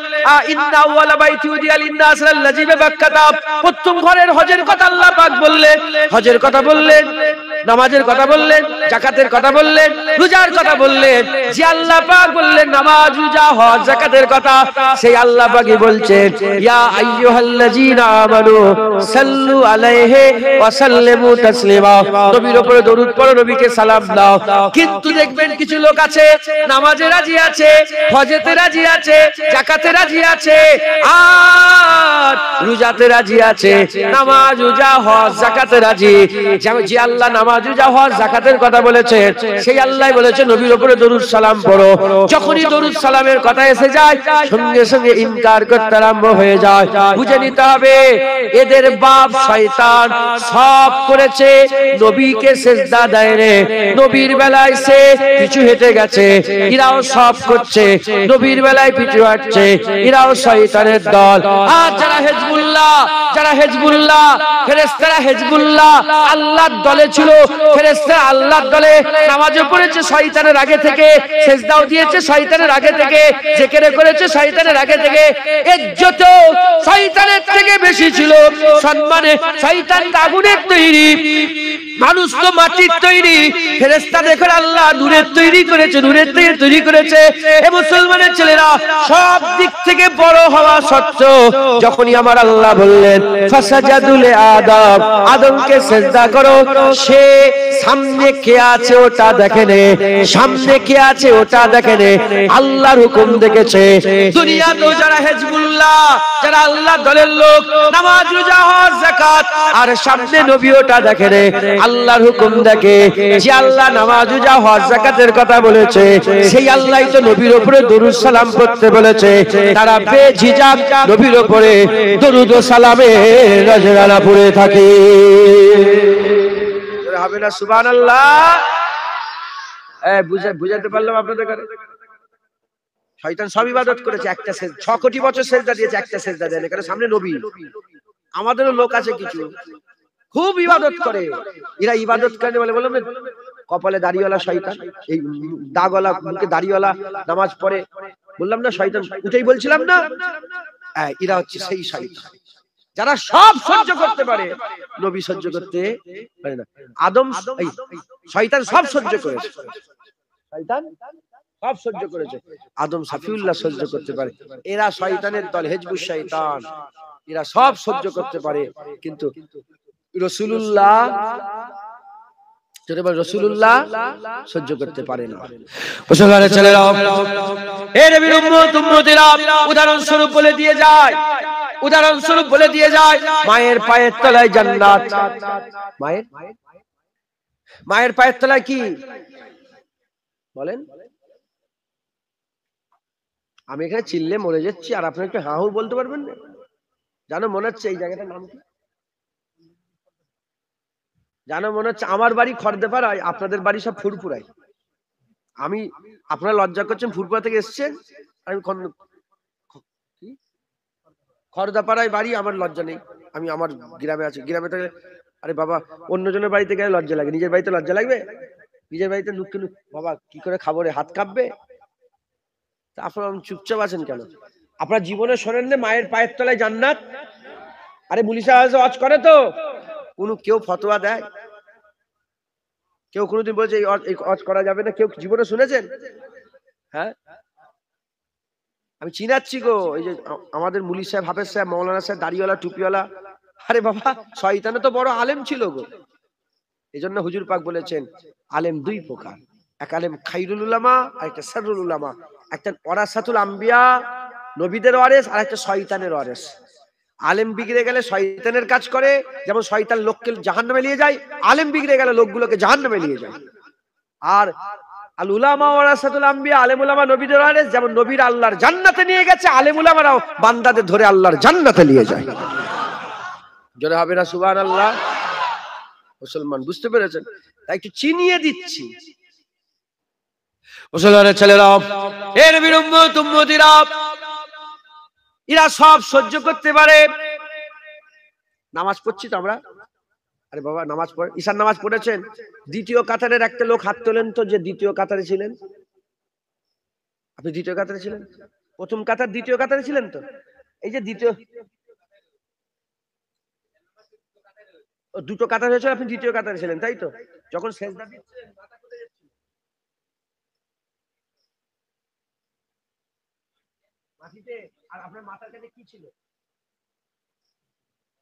ইন্না আউওয়ালা বাইতি উদিয়া লিন-নাস আল্লাযী বিবাক্কাতা, প্রথম ঘরের হজের কথা আল্লাহ পাক বললেন, হজের কথা বললেন, নামাজের কথা বললেন, যাকাতের কথা বললেন, রোজার কথা বললেন। যে আল্লাহ পাক বললেন নামাজ, রোজা, হজ, যাকাতের কথা, সেই আল্লাহ পাকই বলছেন, ইয়া আইয়ুহাল্লাযীনা আমানু সাল্লু আলাইহি ওয়া সাল্লিমু তাসলিমা, নবীর উপরে দরুদ পড়ো, নবীকে সালাম দাও। কিন্তু দেখবেন কিছু লোক আছে নামাজে রাজি আছে, হজেতে রাজি আছে, যাকাতে রাজি আছে, আর রোজাতে রাজি আছে, নামাজ রোজা হজ যাকাতে রাজি। যে আল্লাহ নামাজ রোজা হজ যাকাতের কথা বলেছে, সেই আল্লাহ বলেছে নবীর উপরে দরুদ সালাম পড়ো। যখনই দরুদ সালামের কথা এসে যায়, সঙ্গে সঙ্গে ইনকার করতে আরম্ভ হয়ে যায়। বুঝে নিতে হবে এদের বাপ শয়তান সব করেছে, নবীকে সেজদা দেয় রে, নবীর বেলায় সে পিছু হেঁটে গেছে, এরাও সব করছে, নবীর বেলায় পিছু হাঁটছে, এরাও শয়তানের দল। আর যারা হেজবুল্লাহ, যারা হেজবুল্লাহ ফেরেশতারা হেজবুল্লাহ আল্লাহর দলে ছিল, ফেরেশতারা আল্লাহর দলে নামাজও পড়েছে শয়তানের আগে থেকে, সেজদাও দিয়েছে শয়তানের আগে থেকে, জিকির করেছে শয়তানের আগে থেকে, ইজ্জত শয়তানের থেকে বেশি ছিল, সম্মানে শয়তান আগুনের তৈরি, মানুষ তো মাটির তৈরি, ফেরেশতা দেখো আল্লাহ নূরের তৈরি করেছে, নূরের থেকে তৈরি করেছে। এ মুসলমানের ছেলেরা সব দিক থেকে বড় হওয়া সত্ত্বেও যখনই আমার আল্লাহ বললেন ফাসাজাদুল আদম, আদমকে সেজদা করো, সে সামনে কে আছে ওটা দেখে নে, সামনে কে আছে ওটা দেখে নে, আল্লাহর হুকুম দেখেছে। দুনিয়া তো যারা হেজবুল্লাহ, যারা আল্লাহ দলের লোক, নামাজ রোজা হজ যাকাত, আর সামনে নবী ওটা দেখে নে, আল্লাহর হুকুম দেখে। যে আল্লাহ নামাজ রোজা হজ যাকাতের কথা বলেছে, সেই আল্লাহই তো নবীর উপরে দরুদ সালাম করতে বলেছে। তারা বেঝিঝক নবীর উপরে দরুদ ও সালামে নজরানা পড়ে থাকে। হবে না সুবহানাল্লাহ? বুঝাতে পারলাম আপনাদের কাছে? শয়তান সব ইবাদত করেছে, একটা 6 কোটি বছর সেজদা দিয়েছে, একটা সেজদা দেয়নি, কারণ সামনে নবী। আমাদেরও লোক আছে কিছু খুব ইবাদত করে, এরা ইবাদত করে বলে বললাম কপালে দাড়িওয়ালা শয়তান, এই দাগওয়ালা মুখে দাড়িওয়ালা নামাজ পড়ে, বললাম না শয়তান, উঠেই বলছিলাম না, এরা হচ্ছে সেই শয়তান যারা সব সহ্য করতে পারে, নবী সহ্য করতে পারে না। আদম শয়তান সব সহ্য করেছে, শয়তান সব সহ্য করেছে, আদম সাফিউল্লাহ সহ্য করতে পারে। এরা শয়তানের দল, হেজবুশ শয়তান, এরা সব সহ্য করতে পারে, কিন্তু রাসূলুল্লাহ রাসূলুল্লাহ সহ্য করতে পারে না। মুসলমানের ছেলেরা, এ নবীর উম্মত উম্মতিরা উদাহরণ স্বরূপ বলে দিয়ে যায়, উদাহরণ স্বরূপ বলে দিয়ে যায়, মায়ের পায়ের তলায় জান্নাত। মায়ের পায়ের তলায় কি বলেন? আমি এখানে চিল্লে মরে যাচ্ছি, আর আপনি একটু হাহু বলতে পারবেন না? জানো মনে হচ্ছে এই জায়গাটার নাম কি? জানো মনে হচ্ছে আমার বাড়ি খড়দাপাড়ায়, আপনাদের বাড়ি সব ফুরপুরায়। আমি, আপনারা লজ্জা করছেন, ফুরপুরা থেকে এসছেন, আমি খড়দাপাড়ায় বাড়ি, আমার লজ্জা নেই, আমি আমার গ্রামে আছি। গ্রামে থেকে আরে বাবা, অন্যজনের বাড়িতে গেলে লজ্জা লাগে, নিজের বাড়িতে লজ্জা লাগবে? নিজের বাড়িতে লুককে লুক, বাবা কি করে খাবো রে, হাত কাঁপবে। আপনারা চুপচাপ আছেন কেন? আপনার জীবনে শোনেন না মায়ের পায়ের তলায় জান্নাত? আরে মুলিশা ওয়াজ করে তো, কেউ ফতোয়া দেয়? কেউ কোনোদিন বলছে এই ওয়াজ করা যাবে না? কেউ জীবনে শুনেছেন? হ্যাঁ, আমি চিনাচ্ছি গো, এই যে আমাদের মুলি সাহেব, হাফেজ সাহেব, মৌলানা সাহেব, দাড়িওয়ালা টুপিওয়ালা, আরে বাবা শয়তানে তো বড় আলেম ছিল গো। এই জন্য হুজুর পাক বলেছেন আলেম দুই প্রকার, এক আলেম খাইরুল উলামা আর একটা শাররুল উলামা। একটা ওয়ারাসাতুল আম্বিয়া, নবীদের ওয়ারিস, আর একটা শয়তানের ওয়ারিস। আলেম বিগড়ে গেলে শয়তানের কাজ করে, যেমন শয়তান লোককে জাহান্নামে নিয়ে যায়, আলেম বিগড়ে গেলে লোকগুলোকে জাহান্নামে নিয়ে যায়। আর আল উলামা ওয়ারাসাতুল আম্বিয়া, আলেম উলামা নবীদের ওয়ারিস, যেমন নবীরা আল্লাহর জান্নাতে নিয়ে গেছে, আলেম উলামারাও বান্দাদের ধরে আল্লাহর জান্নাতে নিয়ে যায়। জোরে হবে না সুবহানাল্লাহ? মুসলমান বুঝতে পেরেছেন? তাই একটু চিনিয়ে দিচ্ছি। মুসলমানের ছেলেরা, এ নবীর উম্মত উম্মতিরা, এরা সব সহ্য করতে পারে। নামাজ পড়ছি তো আমরা, আরে বাবা নামাজ পড়ে, ঈশার নামাজ পড়েছেন? দ্বিতীয় কাতারের একটা লোক হাত তোলেন তো, যে দ্বিতীয় কাতারে ছিলেন। আপনি দ্বিতীয় কাতারে ছিলেন? প্রথম কাতার দ্বিতীয় কাতারে ছিলেন তো? এই যে দ্বিতীয় দুটো কাতার হয়েছে, আপনি দ্বিতীয় কাতারে ছিলেন, তাই তো? যখন সেজদা দিচ্ছেন মাথা কোথায় যাচ্ছে? মাটিতে। আর আপনার মাথার কাছে কি ছিল?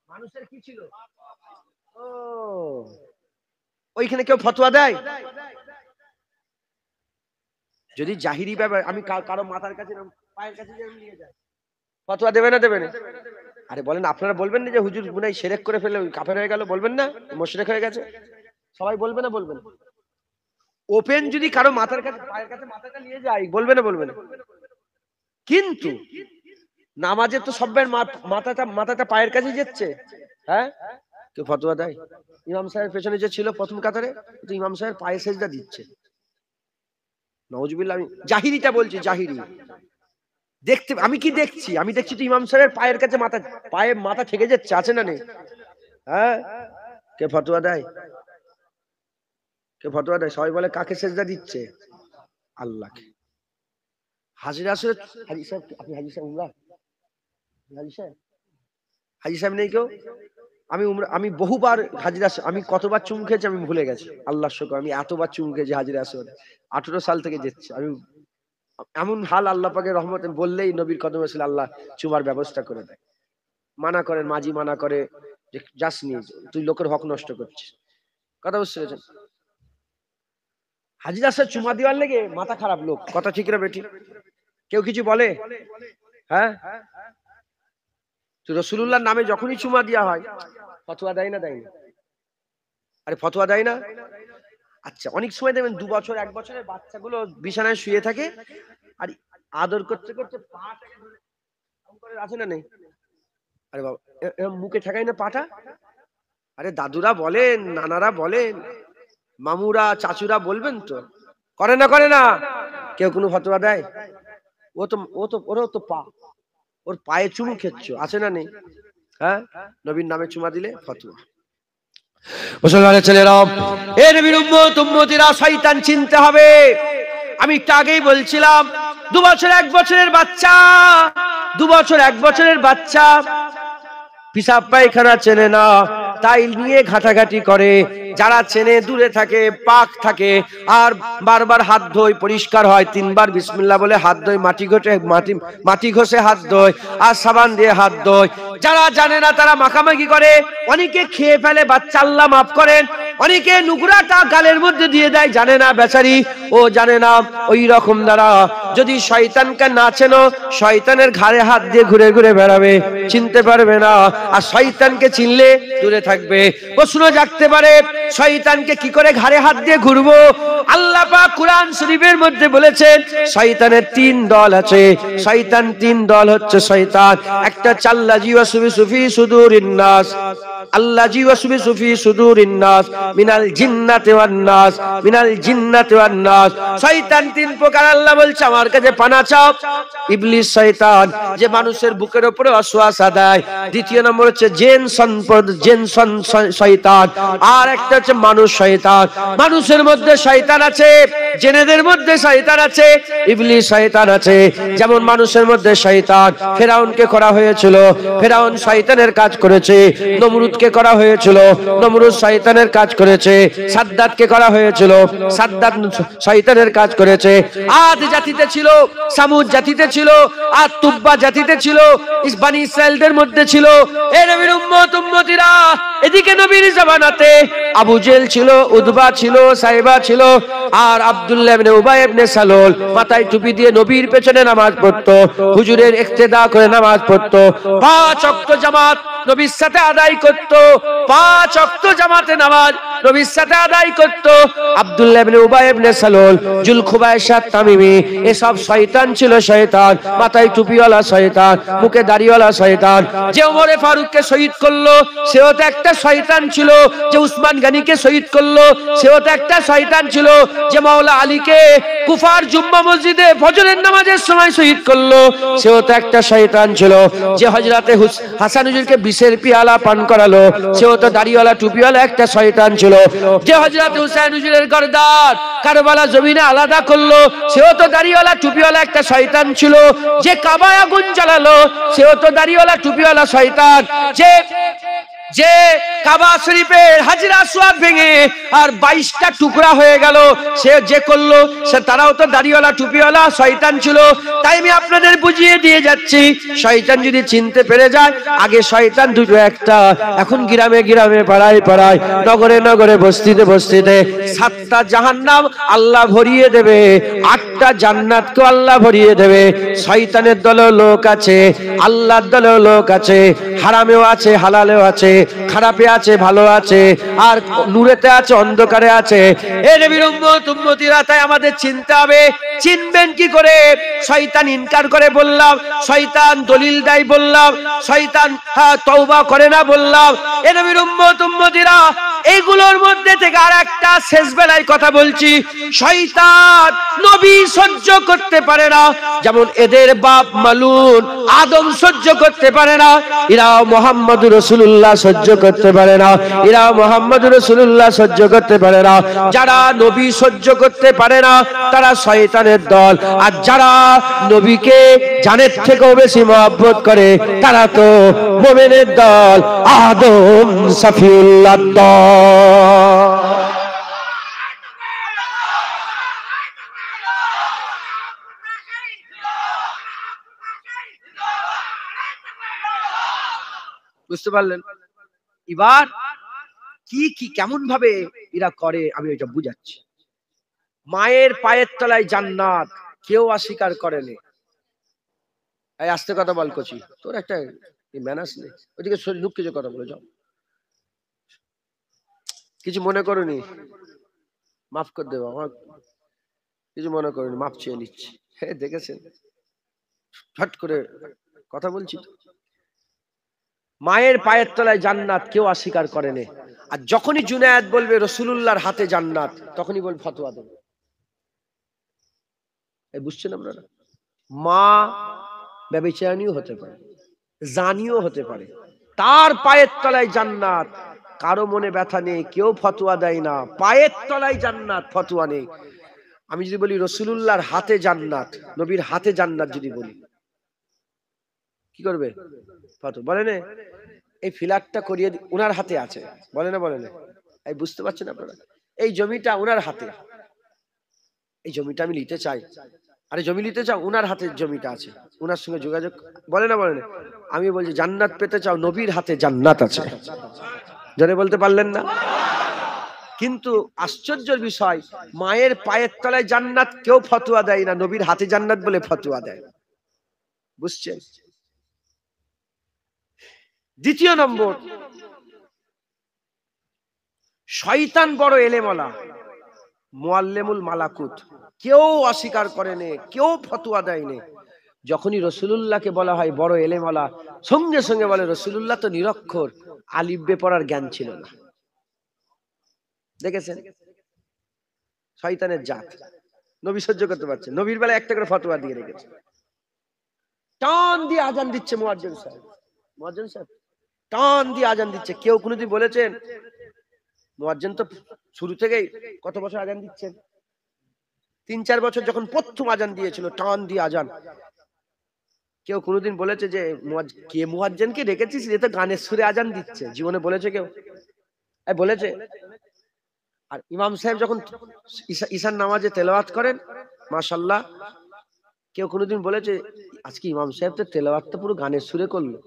মানুষের কি ছিল? ও, ওইখানে কেউ ফতোয়া দেয়? যদি জাহিরি ব্যাপার, আমি কারো মাথার কাছে পায়ের কাছে নিয়ে যায়, ফতোয়া দেবে না দেবে না? আরে বলেন, আপনারা বলবেন না যে হুজুর গুনাই শিরক করে ফেলে কাফের হয়ে গেল? বলবেন না মুশরিক হয়ে গেছে? সবাই বলবে না বলবেন? ওপেন যদি কারো মাথার কাছে পায়ের কাছে মাথাটা নিয়ে যায়, বলবে না বলবেন? কিন্তু নামাজে তো সবার মাথাটা পায়ের কাছে যাচ্ছে। হ্যাঁ, কেউ ফতোয়া দেয়? ইমাম সাহেবের পেছনে যে ছিল প্রথম কাতারে, তো ইমাম সাহেব পায়ে সেজদা দিচ্ছে। নাউজুবিল্লাহ। আমি জাহিরিটা বলছি, জাহিরি দেখতে। আমি কি দেখছি? আমি দেখছি তো ইমাম সাহেবের পায়ের কাছে পায়ে মাথা ঠেকে যাচ্ছে, আছে না নেই? হ্যাঁ, কে ফতোয়া দেয়? কে ফতোয়া দেয়? সবাই বলে কাকে সেজদা দিচ্ছে? আল্লাহকে। হাজির আসলে হাজি সাহেব, আপনি হাজি সাহেব উমরা? হাজি সাহেব, হাজি সাহেব নেই কেউ? আমি বহুবার হাজির আসে, আমি কতবার চুমু খেয়েছি আমি ভুলে গেছি। আল্লাহর শুকর, আমি এতবার চুমু খেয়েছি হাজির আসর। 18 সাল থেকে যাচ্ছি আমি। এমন হাল আল্লাহ পাকের রহমতে, বললেই নবীর কদমে ছিল আল্লাহ চুমার ব্যবস্থা করে দেয়। মানা করেন, মাঝি মানা করে যে যাস নি, তুই লোকের হক নষ্ট করছিস। কথা বুঝতে পেরেছেন? হাজির আসর চুমা দেওয়ার লেগে মাথা খারাপ লোক। কথা ঠিক না বেটি? কেউ কিছু বলে? হ্যাঁ, তো রাসূলুল্লাহর নামে যখনই চুমা দেওয়া হয়, ফতোয়া দেয় না দেয় না? আরে ফতোয়া দেয় না? আচ্ছা, অনেক সময় দেখবেন 2 বছর 1 বছরের বাচ্চাগুলো বিছানায় শুয়ে থাকে, আর আদর করতে করতে পাটাকে ধরে আছে না নেই? আরে বাবা, মুখে ঠেকায় না পাটা? আরে দাদুরা বলেন, নানারা বলেন, মামুরা চাচুরা বলবেন তো, করে না করে না? কেউ কোনো ফতোয়া দেয়? ওরও তো পা, ওর পায়ে চুমু খেচ্ছ, আছে না নেই? হ্যাঁ, নবীর নামে চুমা দিলে ফতোয়া। মুসলমানের ছেলেরা, এ নবীর উম্মত উম্মতিরা, শয়তান চিনতে হবে। আমি একটু আগেই বলছিলাম, 2 বছর 1 বছরের বাচ্চা, 2 বছর 1 বছরের বাচ্চা পিসাব পায়খানা চেনে না, তাই নিয়ে ঘাটাঘাটি করে। যারা চেনে দূরে থাকে, পাক থাকে, আর বারবার হাত ধোয়, পরিষ্কার হয়, 3 বার বিসমিল্লাহ বলে হাত ধোয়, মাটি ঘষে হাত ধোয়, আর সাবান দিয়ে হাত ধোয়। যারা জানে না তারা মাখামাখি করে, অনেকে খেয়ে ফেলে, বাচ্চা আল্লাহ মাফ করেন। অনেকে নুকরাটা গালের মধ্যে দিয়ে দেয়, জানে না বেচারি, ও জানে না। ওই রকম দ্বারা যদি শয়তানকে না চেনো, শয়তানের ঘাড়ে হাত দিয়ে ঘুরে ঘুরে বেড়াবে, চিনতে পারবে না। আর শয়তানকে চিনলে দূরে থাকবে। প্রশ্ন জাগতে পারে, শয়তানকে কি করে ঘাড়ে হাত দিয়ে ঘুরবো? আল্লাহ পাক কুরআন শরীফের মধ্যে বলেছেন শয়তানের 3 দল আছে। শয়তান 3 দল হচ্ছে শয়তান। একটা চাল্লাজি ওয়াসুবি সুফি সুদুরিন নাস, আল্লাজি ওয়াসুবি সুফি সুদুরিন নাস মিনাল জিন্নাতি ওয়ান নাস, মিনাল জিন্নাতি ওয়ান নাস। শয়তান 3 প্রকার। আল্লাহ বলছে আমার কাছে পানা চাও। ইবলিস শয়তান, যে মানুষের বুকের উপরে ওয়াসওয়াসা দেয়। দ্বিতীয় নম্বর হচ্ছে জিন শয়তান, আর একটা হচ্ছে মানুষ শয়তান। মানুষের মধ্যে শয়তান আছে, জিনেদের মধ্যে শয়তান আছে, ইবলিস শয়তান আছে। যেমন মানুষের মধ্যে শয়তান, ফেরাউনকে করা হয়েছিল, ফেরাউন শয়তানের কাজ করেছে। নমরুদকে করা হয়েছিল, নমরুদ শয়তানের কাজ করেছে। সাদ্দাতকে করা হয়েছিল, সাদ্দাত শয়তানের কাজ করেছে। আদ জাতিতে ছিল, সামুদ জাতিতে ছিল, আর তুব্বা জাতিতে ছিল, বনি ইসরাইলদের মধ্যে ছিল। এ নবীর উম্মত উম্মতিরা, এদিকে নবীর জামানাতে আবু জেল ছিল, উদবা ছিল, সাইবা ছিল, আর আব্দুল্লাহ ইবনে উবাই ইবনে সালুল মাথায় টুপি দিয়ে নবীর পেছনে নামাজ পড়তো, হুজুরের ইক্তেদা করে নামাজ পড়তো। 5 ওয়াক্ত জামাত নবীর সাথে আদায় করত, 5 ওয়াক্ত জামাতে নামাজ নবীর সাথে আদায় করত। আব্দুল্লাহ ইবনে উবাই ইবনে সালুল, জুলখুবাইশা তামিমি, এসব শয়তান ছিল। শয়তান, মাথায় টুপিওয়ালা শয়তান, মুখে দাড়িওয়ালা শয়তান। যে ওমরে ফারুককে শহীদ করলো, সেও তো একটা শয়তান ছিল। যে উসমান গনিকে শহীদ করলো, সেও তো একটা শয়তান ছিল। যে মাওলা আলীকে কুফার জুম্মা মসজিদে ফজরের নামাজের সময় শহীদ করলো, সেও তো একটা শয়তান ছিল। যে হযরতে হাসান হুজুরকে বিষের পিয়ালা পান করালো, সেও তো দাড়িওয়ালা টুপিওয়ালা একটা শয়তান ছিল। যে হযরতে হুসাইন হুজুরের গর্দান কারবালা জমিনে আলাদা করলো, সেও তো দাড়িওয়ালা টুপিওয়ালা একটা শয়তান ছিল। যে কাবায় আগুন জ্বালালো, সেও তো দাড়িওয়ালা টুপিওয়ালা শয়তান। যে যে কাবা শরীফের হাজরা আসওয়াদ ভেঙে আর 22টা টুকরা হয়ে গেল, সে যে করলো সে তারাও তো দাড়িওয়ালা টুপিওয়ালা শয়তান ছিল। তাই আমি আপনাদের বুঝিয়ে দিয়ে যাচ্ছি, শয়তান যদি চিনতে পেরে যায়, আগে শয়তান দুটো একটা, এখন গ্রামে গ্রামে পাড়ায় পাড়ায় নগরে নগরে বস্তিতে বস্তিতে 7টা জাহান্নাম আল্লাহ ভরিয়ে দেবে, 8টা জান্নাতকে আল্লাহ ভরিয়ে দেবে। শয়তানের দলেও লোক আছে, আল্লাহর দলেও লোক আছে, হারামেও আছে হালালেও আছে, খারাপে আছে ভালো আছে, আর নূরেতে আছে অন্ধকারে আছে। এ নবীর উম্মত উম্মতিরা, তাই আমাদের চিনতে হবে। চিনবেন কি করে? শয়তান ইনকার করে বললাম, শয়তান দলিল দেয় বললাম, শয়তান তওবা করে না বললাম। এ নবীর উম্মত উম্মতিরা, এইগুলোর মধ্যে থেকে আর একটা শেষ বেলায় কথা বলছি। শয়তান নবী সহ্য করতে পারে না, যেমন এদের বাপ মালুন আদম সহ্য করতে পারে না, এরা মুহাম্মদুর রাসূলুল্লাহ সহ্য করতে পারে না, এরা মুহাম্মদুর রাসূলুল্লাহ সহ্য করতে পারে না। যারা নবী সহ্য করতে পারে না তারা শয়তানের দল, আর যারা নবীকে জানের থেকেও বেশি মহব্বত করে তারা তো মুমিনের দল, আদম সফিউল্লাহ দল। বুঝতে পারলেন? এবার কি কি কেমন ভাবে এরা করে আমি ওইটা বুঝাচ্ছি। মায়ের পায়ের তলায় জান্নাত কেউ অস্বীকার করেনি। এই আস্তে কথা বল কচি, তোর একটা ম্যানার্স নেই, ওইদিকে লোক কিছু কথা বলে যাও। কিছু মনে করুনি, মাফ করে দেবো, আমার কিছু মনে করুনি, মাফ চেয়ে নিচ্ছি। হ্যাঁ দেখেছেন, ফট করে কথা বলছি। মায়ের পায়ের তলায় জান্নাত কেউ অস্বীকার করেনি। আর যখনই জুনায়েদ বলবে রাসূলুল্লাহর হাতে জান্নাত, তখনই বল ফতোয়া দেবে। এই বুঝছেন আপনারা? মা ব্যভিচারিণীও হতে পারে, জানিও হতে পারে, তার পায়ের তলায় জান্নাত, কারো মনে ব্যথা নেই, কেউ ফতোয়া দেয় না, পায়ের তলায় জান্নাত, ফতোয়া নেই। আমি যদি বলি রাসূলুল্লাহর হাতে জান্নাত, নবীর হাতে জান্নাত যদি বলি, কি করবে? ফতোয়া বলে না, এই ফ্ল্যাটটা করিয়ে ওনার হাতে আছে, বলে না বলে না? এই বুঝতে পারছেন আপনারা? এই জমিটা ওনার হাতে, এই জমিটা আমি নিতে চাই, আরে জমি নিতে চাও, ওনার হাতে জমিটা আছে, ওনার সঙ্গে যোগাযোগ, বলে না বলে না? আমি বলছি জান্নাত পেতে চাও, নবীর হাতে জান্নাত আছে। জোরে বলতে পারলেন না? কিন্তু আশ্চর্যের বিষয়, মায়ের পায়ের তলায় জান্নাত কেউ ফতোয়া দেয় না, নবীর হাতে জান্নাত বলে ফতোয়া দেয়। বুঝছেন? দ্বিতীয় নম্বর, শয়তান বড় এলেমওয়ালা, মুআল্লিমুল মালাকুত, কেউ অস্বীকার করেনি, কেউ ফতোয়া দেয়নি। যখনই রাসূলুল্লাহকে বলা হয় বড় এলেমওয়ালা, সঙ্গে সঙ্গে বলে রাসূলুল্লাহ তো নিরক্ষর, আলিফ বে পড়ার জ্ঞান ছিল না। দেখেছেন? শয়তানের জাত। নবী সহ্য করতে পারছে, নবীর বেলায় একটা করে ফতোয়া দিয়ে রেখেছে। টান দিয়ে আজান দিচ্ছে মুয়াজ্জিন সাহেব, মুয়াজ্জিন সাহেব টান দিয়ে আজান দিচ্ছে। কেউ কোনোদিন বলেছেন? মুয়াজ্জিন তো শুরু থেকেই কত বছর আজান দিচ্ছেন, 3-4 বছর যখন প্রথম আজান দিয়েছিল টান দিয়ে আজান, কেউ কোনোদিন বলেছে যে কে মুয়াজ্জিনকে রেখেছিস, এ তো গানের সুরে আজান দিচ্ছে? জীবনে বলেছে কেউ? বলেছে? আর ইমাম সাহেব যখন ঈশার নামাজে তেলাওয়াত করেন, মাশাআল্লাহ, কেউ কোনোদিন বলেছে আজকে ইমাম সাহেব তো তেলাওয়াতটা পুরো গানের সুরে করলো?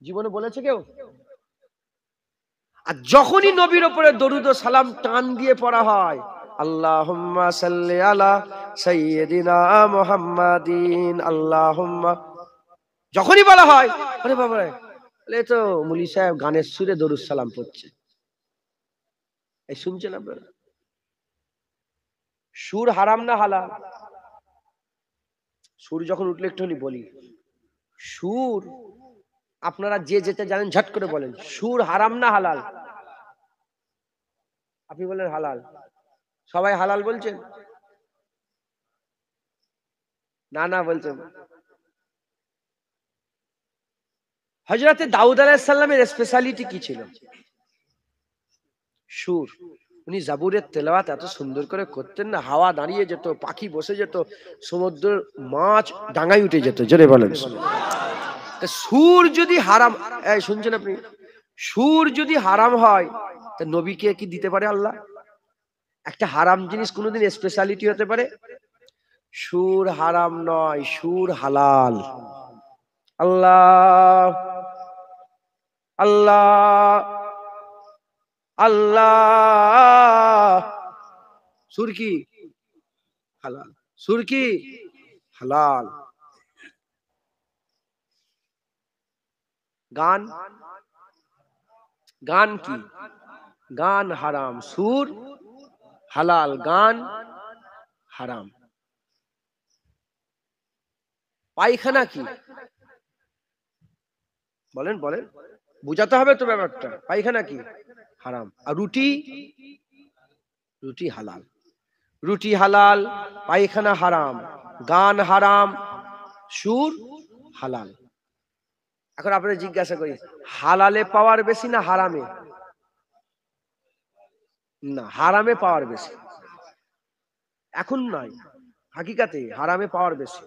জীবনে বলেছে কেউ? আর যখনই নবীর উপরে দরুদ ও সালাম টান দিয়ে পড়া হয়, আল্লাহুম্মা সাল্লি আলা সাইয়্যিদিনা মুহাম্মাদিন, আল্লাহুম্মা, যখনই বলা হয়, আরে বাবা রে, এ তো মুলি সাহেব গানের সুরে দরুদ সালাম পড়ছে। এই শুনছেন আপনারা? সুর হারাম না হালাল? সুর যখন উঠলে একটুখানি বলি, সুর আপনারা যে যেটা জানেন ঝট করে বলেন, সুর হারাম না হালাল? আপনি বলেন হালাল, সবাই হালাল বলছেন? না না বলছেন। হযরতে দাউদ আলাইহিস সালামের স্পেশালিটি কি ছিল? সুর। উনি জাবুরের তেলাওয়াত এত সুন্দর করে করতেন না, হাওয়া দাঁড়িয়ে যেত, পাখি বসে যেত, সমুদ্রের মাছ ডাঙায় উঠে যেত। জোরে বলেন। সুর যদি হারাম, এই শুনছেন আপনি? সুর যদি হারাম হয় তা নবীকে কি দিতে পারে আল্লাহ? একটা হারাম জিনিস কোনোদিন স্পেশালিটি হতে পারে? সুর হারাম নয়, সুর হালাল। আল্লাহ আল্লাহ আল্লাহ। সুর কি হালাল, সুর কি হালাল। গান, গান কি? গান হারাম, সুর হালাল, গান হারাম। পায়খানা কি? বলেন বলেন, বুঝাতে হবে তো ব্যাপারটা। পায়খানা কি? হারাম। আর রুটি? রুটি হালাল। রুটি হালাল, পায়খানা হারাম, গান হারাম, সুর হালাল। এখন আপনাদের জিজ্ঞাসা করি, হালালে পাওয়ার বেশি না হারামে? না, হারামে পাওয়ার বেশি। এখন নয়, হাকিকাতে হারামে পাওয়ার বেশি।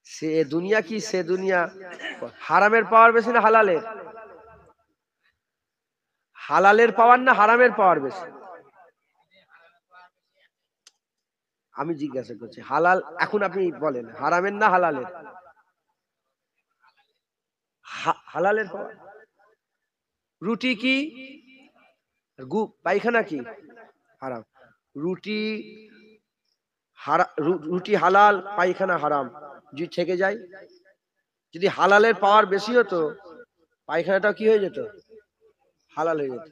সে দুনিয়া কি সে দুনিয়া, হারামের পাওয়ার বেশি না হালালের? হালালের পাওয়ার না হারামের পাওয়ার বেশি? আমি জিজ্ঞাসা করছি হালাল, এখন আপনি বলেন হারামের না হালালের? হালালের পাওয়ার। রুটি কি? পায়খানা কি? হারাম। রুটি রুটি হালাল, পায়খানা হারাম যদি থেকে যায়। যদি হালালের পাওয়ার বেশি হতো পায়খানাটাও কি হয়ে যেত? হালাল হয়ে যেত।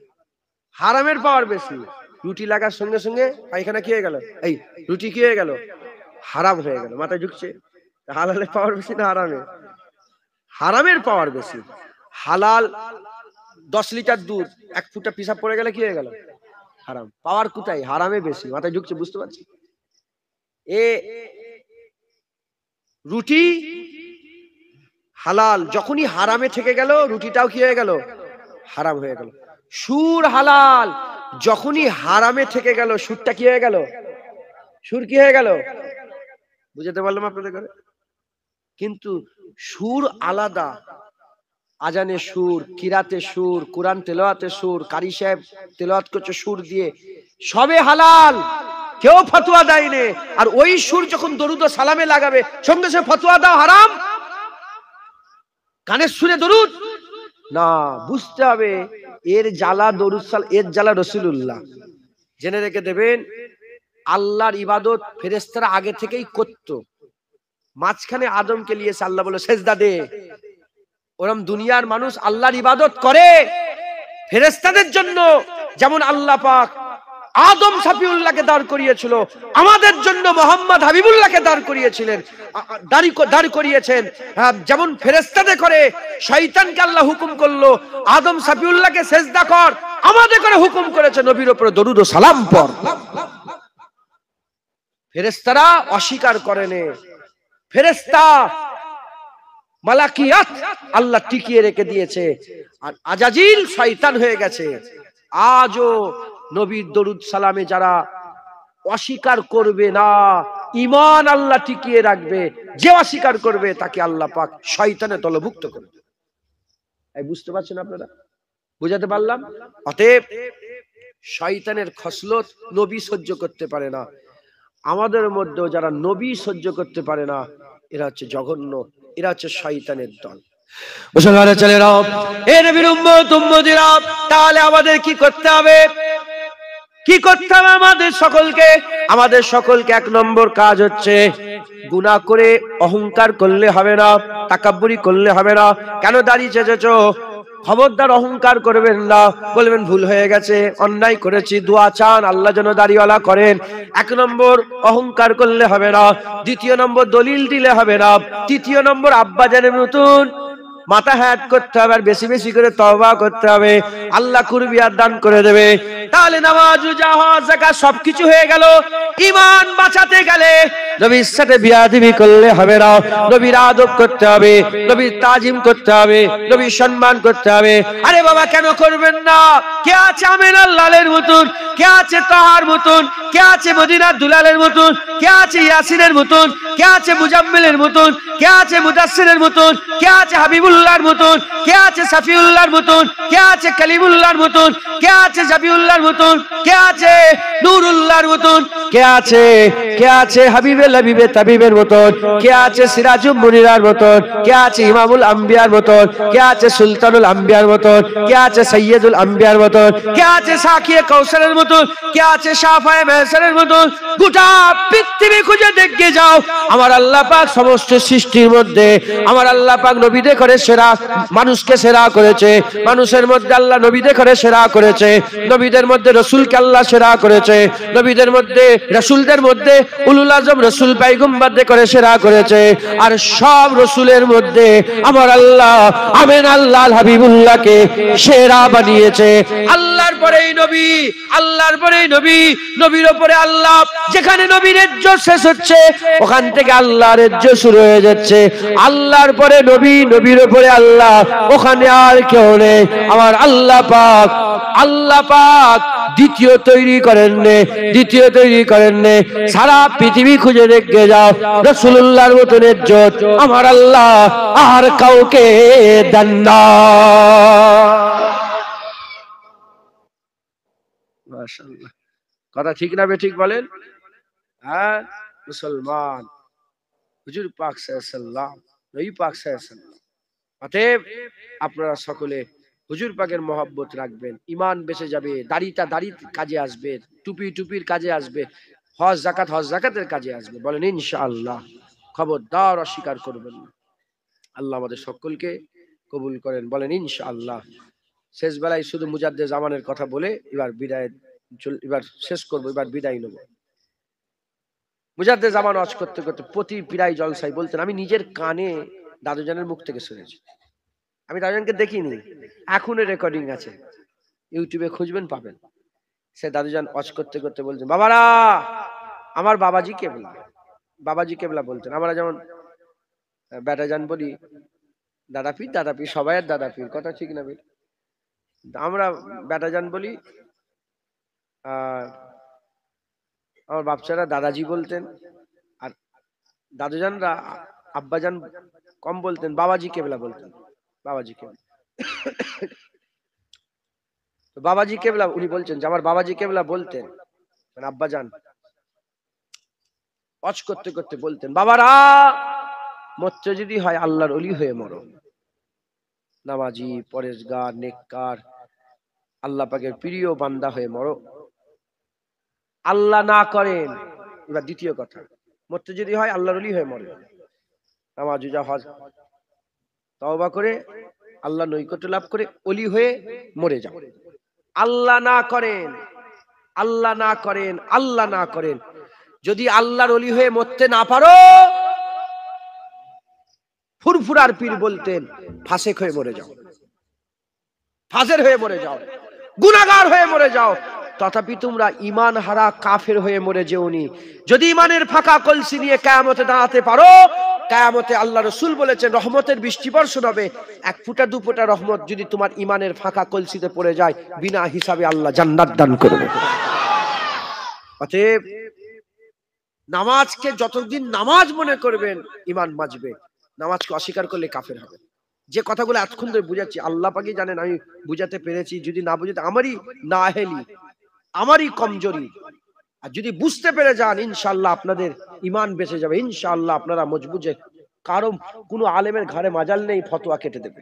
হারামের পাওয়ার বেশি, রুটি লাগার সঙ্গে সঙ্গে পায়খানা কি হয়ে গেল? এই রুটি কি হয়ে গেল? হারাম হয়ে গেল। মাথায় ঢুকছে? হালালের পাওয়ার বেশি না হারামের? হারামের পাওয়ার বেশি। হালাল 10 লিটার দুধ 1 ফুটা পিসাব পড়ে গেলে কি হয়ে গেল? হারাম। পাওয়ার কোথায়? হারামে বেশি। মাথায় ঢুকছে? বুঝতে পারছি? রুটি হালাল, যখনই হারামে থেকে গেল রুটিটাও কি হয়ে গেল? হারাম হয়ে গেল। সুর হালাল, যখনই হারামে থেকে গেল সুরটা কি হয়ে গেল? সুর কি হয়ে গেল? বুঝাতে পারলাম আপনাদের করে? কিন্তু সুর আলাদা। আজানে সুর, কিরাতে সুর, কোরআন তেলাওয়াতে সুর, কারি সাহেব তেলাওয়াত করছে সুর দিয়ে, সবে হালাল, কেউ ফতোয়া দেয়নি। আর ওই সুর যখন দরুদ ও সালামে লাগাবে সঙ্গে সঙ্গে ফতোয়া দাও হারাম। কানের সুরে দরুদ না, বুঝতে হবে এর জ্বালা দরুদ এর জ্বালা রাসূলুল্লাহ। জেনে রেখে দেবেন, আল্লাহর ইবাদত ফেরেশতারা আগে থেকেই করত। মাঝখানে আদমকে নিয়ে আল্লাহ বলে সেজদা দে। ওরম দুনিয়ার মানুষ আল্লাহর ইবাদত করে ফেরেশতাদের জন্য, যেমন আল্লাহ পাক আদম সাফিউল্লাহকে দাঁড় করিয়েছিল, আমাদের জন্য মোহাম্মদ হাবিবুল্লাহকে দাঁড় করিয়েছিলেন, দাঁড় করিয়েছেন। যেমন ফেরেশতাদের করে শয়তানকে আল্লাহ হুকুম করলো আদম সাফিউল্লাহকে সেজদা কর, আমাদের করে হুকুম করেছে নবীর উপরে দরুদ ও সালাম পড়। ফেরেশতারা অস্বীকার করেনি। ফেরেশতা মালাকিয়াত আল্লাহ টিকিয়ে রেখে দিয়েছে, আর আজাজিল শয়তান হয়ে গেছে। আজও নবীর দরুদ সালামে যারা অস্বীকার করবে না, ঈমান আল্লাহ টিকিয়ে রাখবে। যে অস্বীকার করবে তাকে আল্লাহ পাক শয়তানের দলভুক্ত করবে। এই বুঝতে পারছেন আপনারা? বুঝাতে পারলাম? অতএব শয়তানের খসলত নবী সহ্য করতে পারে না। আমাদের মধ্যেও যারা নবী সহ্য করতে পারে না, এরা হচ্ছে জঘন্য, এরা হচ্ছে শয়তানের দল। মুসলমানের ছেলেরা, এ নবীর উম্মত উম্মতিরা, তাহলে আমাদের কি করতে হবে? কি করতে হবে আমাদের সকলকে? 1 নম্বর কাজ হচ্ছে গুনাহ করে অহংকার করলে হবে না, তাকাব্বুরি করলে হবে না। কেন দাঁড়িয়ে চেয়েছো? খবরদার অহংকার করবেন না, বলবেন ভুল হয়ে গেছে, অন্যায় করেছি, দোয়া চান আল্লাহ যেন দাড়িওয়ালা করেন। 1 নম্বর অহংকার করলে হবে না। 2 নম্বর দলিল দিলে হবে না। 3 নম্বর আব্বা জানের নতুন মাথা হ্যাট করতে হবে, আর বেশি বেশি করে তওবা করতে হবে, আল্লাহ কুরবিয়াত দান করে দেবে। তাহলে নামাজ রোজা হজ যাকাত সবকিছু হয়ে গেল। ঈমান বাঁচাতে গেলে নবীর সাথে বিয়াদবি করলে হবে না, নবীর আদব করতে হবে, নবীর তাজিম করতে হবে, নবীর সম্মান করতে হবে। আরে বাবা কেন করবেন না? কে আছে আমিনার লালের মতন, কে আছে তাহার মতন, কে আছে মদিনার দুলালের মতন, কে আছে ইয়াসিনের মতন, কে আছে মুজাম্মিলের মতন, কে আছে মুদাসসিরের মতন, কে আছে হাবিবুল্লাহর মতন, কে আছে সাফিউল্লাহর মতন, কে আছে কালিমুল্লাহর মতন, কে আছে জাবিউল্লাহর মতন, কে আছে নূরুল্লাহর মতন, কে আছে হাবিবে লাবিবে তাবিবের মতন, কে আছে সিরাজুল মুনিরার মতন, কে আছে ইমামুল আম্বিয়ার মতন, কে আছে সুলতানুল আম্বিয়ার মতন, কে আছে সৈয়দুল আম্বিয়ার মতন, কে আছে সাকিয়ে কাউসারের মতন, কে আছে শাফায়ে মেহসানের মতন। গোটা পৃথিবী খুঁজে দেখে যাও, আমার আল্লাহ পাক সমস্ত সৃষ্টির মধ্যে আমার আল্লাহ পাক নবীদের করে সেরা, মানুষকে সেরা করেছে। মানুষের মধ্যে আল্লাহ নবীদের করে সেরা করেছে, নবীদের মধ্যে রাসূলকে আল্লাহ সেরা করেছে, নবীদের মধ্যে রাসূলদের মধ্যে উলুল আজম রাসূল পয়গম্বরদের করে সেরা করেছে। আর সব রাসূলের মধ্যে আমার আল্লাহ আমিন আল্লাহ হাবিবুল্লাহকে সেরা বানিয়েছে। আল্লাহর পরেই নবী, আল্লাহর পরেই নবী, নবীর উপরে আল্লাহ। যেখানে নবীর ইজ্জত শেষ হচ্ছে ওখান থেকে আল্লাহর ইজ্জত শুরু হয়ে যাচ্ছে। আল্লাহর পরে নবী, নবীর উপরে আল্লাহ, ওখানে আর কেউ নেই। আমার আল্লাহ পাক, আল্লাহ পাক দ্বিতীয় তৈরি করেন নে, দ্বিতীয় তৈরি করেন নে। সারা পৃথিবী খুঁজে দেখে যাও, রাসূলুল্লাহর মতন ইজ্জত আমার আল্লাহ আর কাউকে দেন না। মাশাআল্লাহ, কথা ঠিক না বেঠিক বলেন? হ্যাঁ, মুসলমান হুজুর পাক সাল্লাল্লাহু আলাইহি ওয়াসাল্লাম, নবী পাক সাল্লাল্লাহু আলাইহি ওয়াসাল্লাম। অতএব আপনারা সকলে হুজুর পাকের মহব্বত রাখবেন, ঈমান বেঁচে যাবে, দাড়িটা দাড়ির কাজে আসবে, টুপি টুপির কাজে আসবে, হজ যাকাত হজ যাকাতের কাজে আসবে। বলেন ইনশাআল্লাহ। খবরদার অস্বীকার করবেন না। আল্লাহ আমাদের সকলকে কবুল করেন। বলেন ইনশাআল্লাহ। শেষ বেলায় শুধু মুজাদ্দে জামানের কথা বলে এবার শেষ করবো, এবার বিদায় নেব। মুজাদ্দে জামান ওয়াজ করতে করতে প্রতি পীরাই জলসায় বলতেন, আমি নিজের কানে দাদুজানের মুখ থেকে শুনেছি। আমি দাদুজানকে দেখিনি, এখনো রেকর্ডিং আছে, ইউটিউবে খুঁজবেন পাবেন। সে দাদুজান ওয়াজ করতে করতে বলছেন, বাবারা আমার বাবাজি কেবলা, বাবাজি কেবলা বলতেন। আমরা যেমন বেটাজান বলি দাদা পীর, দাদা পীর সবাইয়ের দাদা পীর, কথা ঠিক না? আমরা বেটাজান বলি, আর আমার বাপচারা দাদাজি বলতেন, আর দাদুজানরা আব্বাজান কম বলতেন, বাবাজি কেবলা বলতেন, বাবাজি কেবলা। বাবাজি কেবলা উনি বলছেন যে আমার বাবাজি কেবলা বলতেন, আব্বাজান ওয়াজ করতে করতে বলতেন, বাবারা মরতে যদি হয় আল্লাহর ওলি হয়ে মরো, নামাজি পরেশগার নেককার আল্লাহ পাকের প্রিয় বান্দা হয়ে মরো। আল্লাহ না করেন, এবার দ্বিতীয় কথা, মরতে যদি হয় আল্লাহর ওলি হয়ে মরে, নামাজ রোজা হজ তওবা করে আল্লাহ নৈকট্য লাভ করে ওলি হয়ে মরে যাও। আল্লাহ না করেন, আল্লাহ না করেন, আল্লাহ না করেন, যদি আল্লাহর ওলি হয়ে মরতে না পারো, ফুরফুরার পীর বলতেন ফাসেক হয়ে মরে যাও, ফাজের হয়ে মরে যাও, গুনাহগার হয়ে মরে যাও। তথাপি তোমরা ঈমান হারা কাফের হয়ে মরে যেওনি। যদি ঈমানের ফাঁকা কলসি নিয়ে কিয়ামতে দাঁড়াতে পারো, কিয়ামতে আল্লাহ রাসূল বলেছেন রহমতের বৃষ্টি বর্ষণ হবে। এক ফুটা দু ফুটা রহমত যদি তোমার ঈমানের ফাঁকা কলসিতে পড়ে যায়, বিনা হিসাবে আল্লাহ জান্নাত দান করবে। অতএব নামাজকে যতদিন নামাজ মনে করবেন ঈমান বাঁচবে, নামাজকে অস্বীকার করলে কাফের হবে। যে কথাগুলো এতক্ষণ ধরে বুঝাচ্ছি আল্লাহ পাকই জানেন আমি বুঝাতে পেরেছি, যদি না বুঝাতে আমারই নাহেলি, আমারই কমজোরি। আর যদি বুঝতে পেরে যান ইনশাআল্লাহ আপনাদের ঈমান বেঁচে যাবে, ইনশাআল্লাহ আপনারা মজবুত। যে কারণ কোনো আলেমের ঘরে মাজাল নেই ফতোয়া কেটে দেবে।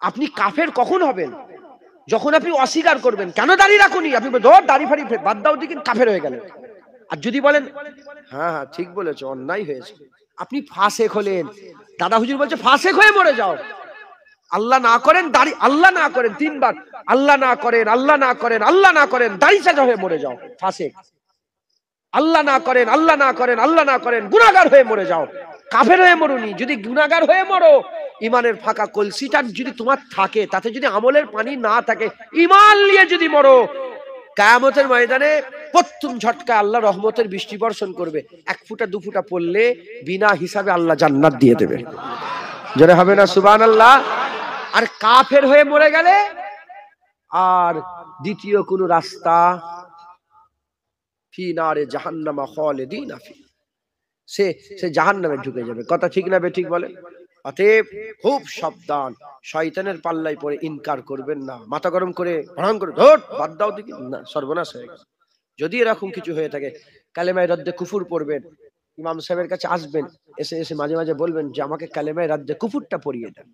আপনি কাফের কখন হবেন? যখন আপনি অস্বীকার করবেন, কেন দাঁড়িয়ে রাখুনি, আপনি দাড়ি ফাড়ি বাদ দাও দিকে কাফের হয়ে গেলেন। আর যদি বলেন হ্যাঁ হ্যাঁ ঠিক বলেছো, অন্যায় হয়েছে, আপনি ফাসেক হলেন। দাদা হুজুর বলছে ফাসেক হয়ে মরে যাও। আল্লাহ না করেন দাড়ি, আল্লাহ না করেন তিনবার, আল্লাহ না করেন, আল্লাহ না করেন, আল্লাহ না করেন, দাড়ি চাচা হয়ে মরে যাও, ফাসেক। আল্লাহ না করেন, আল্লাহ না করেন, আল্লাহ না করেন, গুনাহগার হয়ে মরে যাও, কাফের হয়ে মরুনি। যদি গুনাহগার হয়ে মরো ইমানের ফাঁকা কলসিটা যদি তোমার থাকে, তাতে যদি আমলের পানি না থাকে, ইমান নিয়ে যদি মরো, কিয়ামতের ময়দানে প্রথম ঝটকায় আল্লাহ রহমতের বৃষ্টি বর্ষণ করবে। 1 ফুটা 2 ফুটা পড়লে বিনা হিসাবে আল্লাহ জান্নাত দিয়ে দেবে। জোরে হবে না সুবহানাল্লাহ? আর কাফের হয়ে মরে গেলে আর দ্বিতীয় কোন রাস্তা, ফি নারে জাহান্নামা খালিদিনা ফি, সে জাহান্নামে ঢুকে যাবে। কথা ঠিক না বে ঠিক বলে? অতএব খুব সাবধান, শয়তানের পাল্লায় পড়ে ইনকার করবেন না। মাথা গরম করে ভড়াং করে ধর বাদ দাও দেখি, না, সর্বনাশ হয়ে গেছে। যদি এরকম কিছু হয়ে থাকে, কালেমায়ে রদ্দে কুফুর পড়বেন, ইমাম সাহেবের কাছে আসবেন, এসে মাঝে মাঝে বলবেন যে আমাকে কালেমায়ে রদ্দে কুফুরটা পড়িয়ে দেন।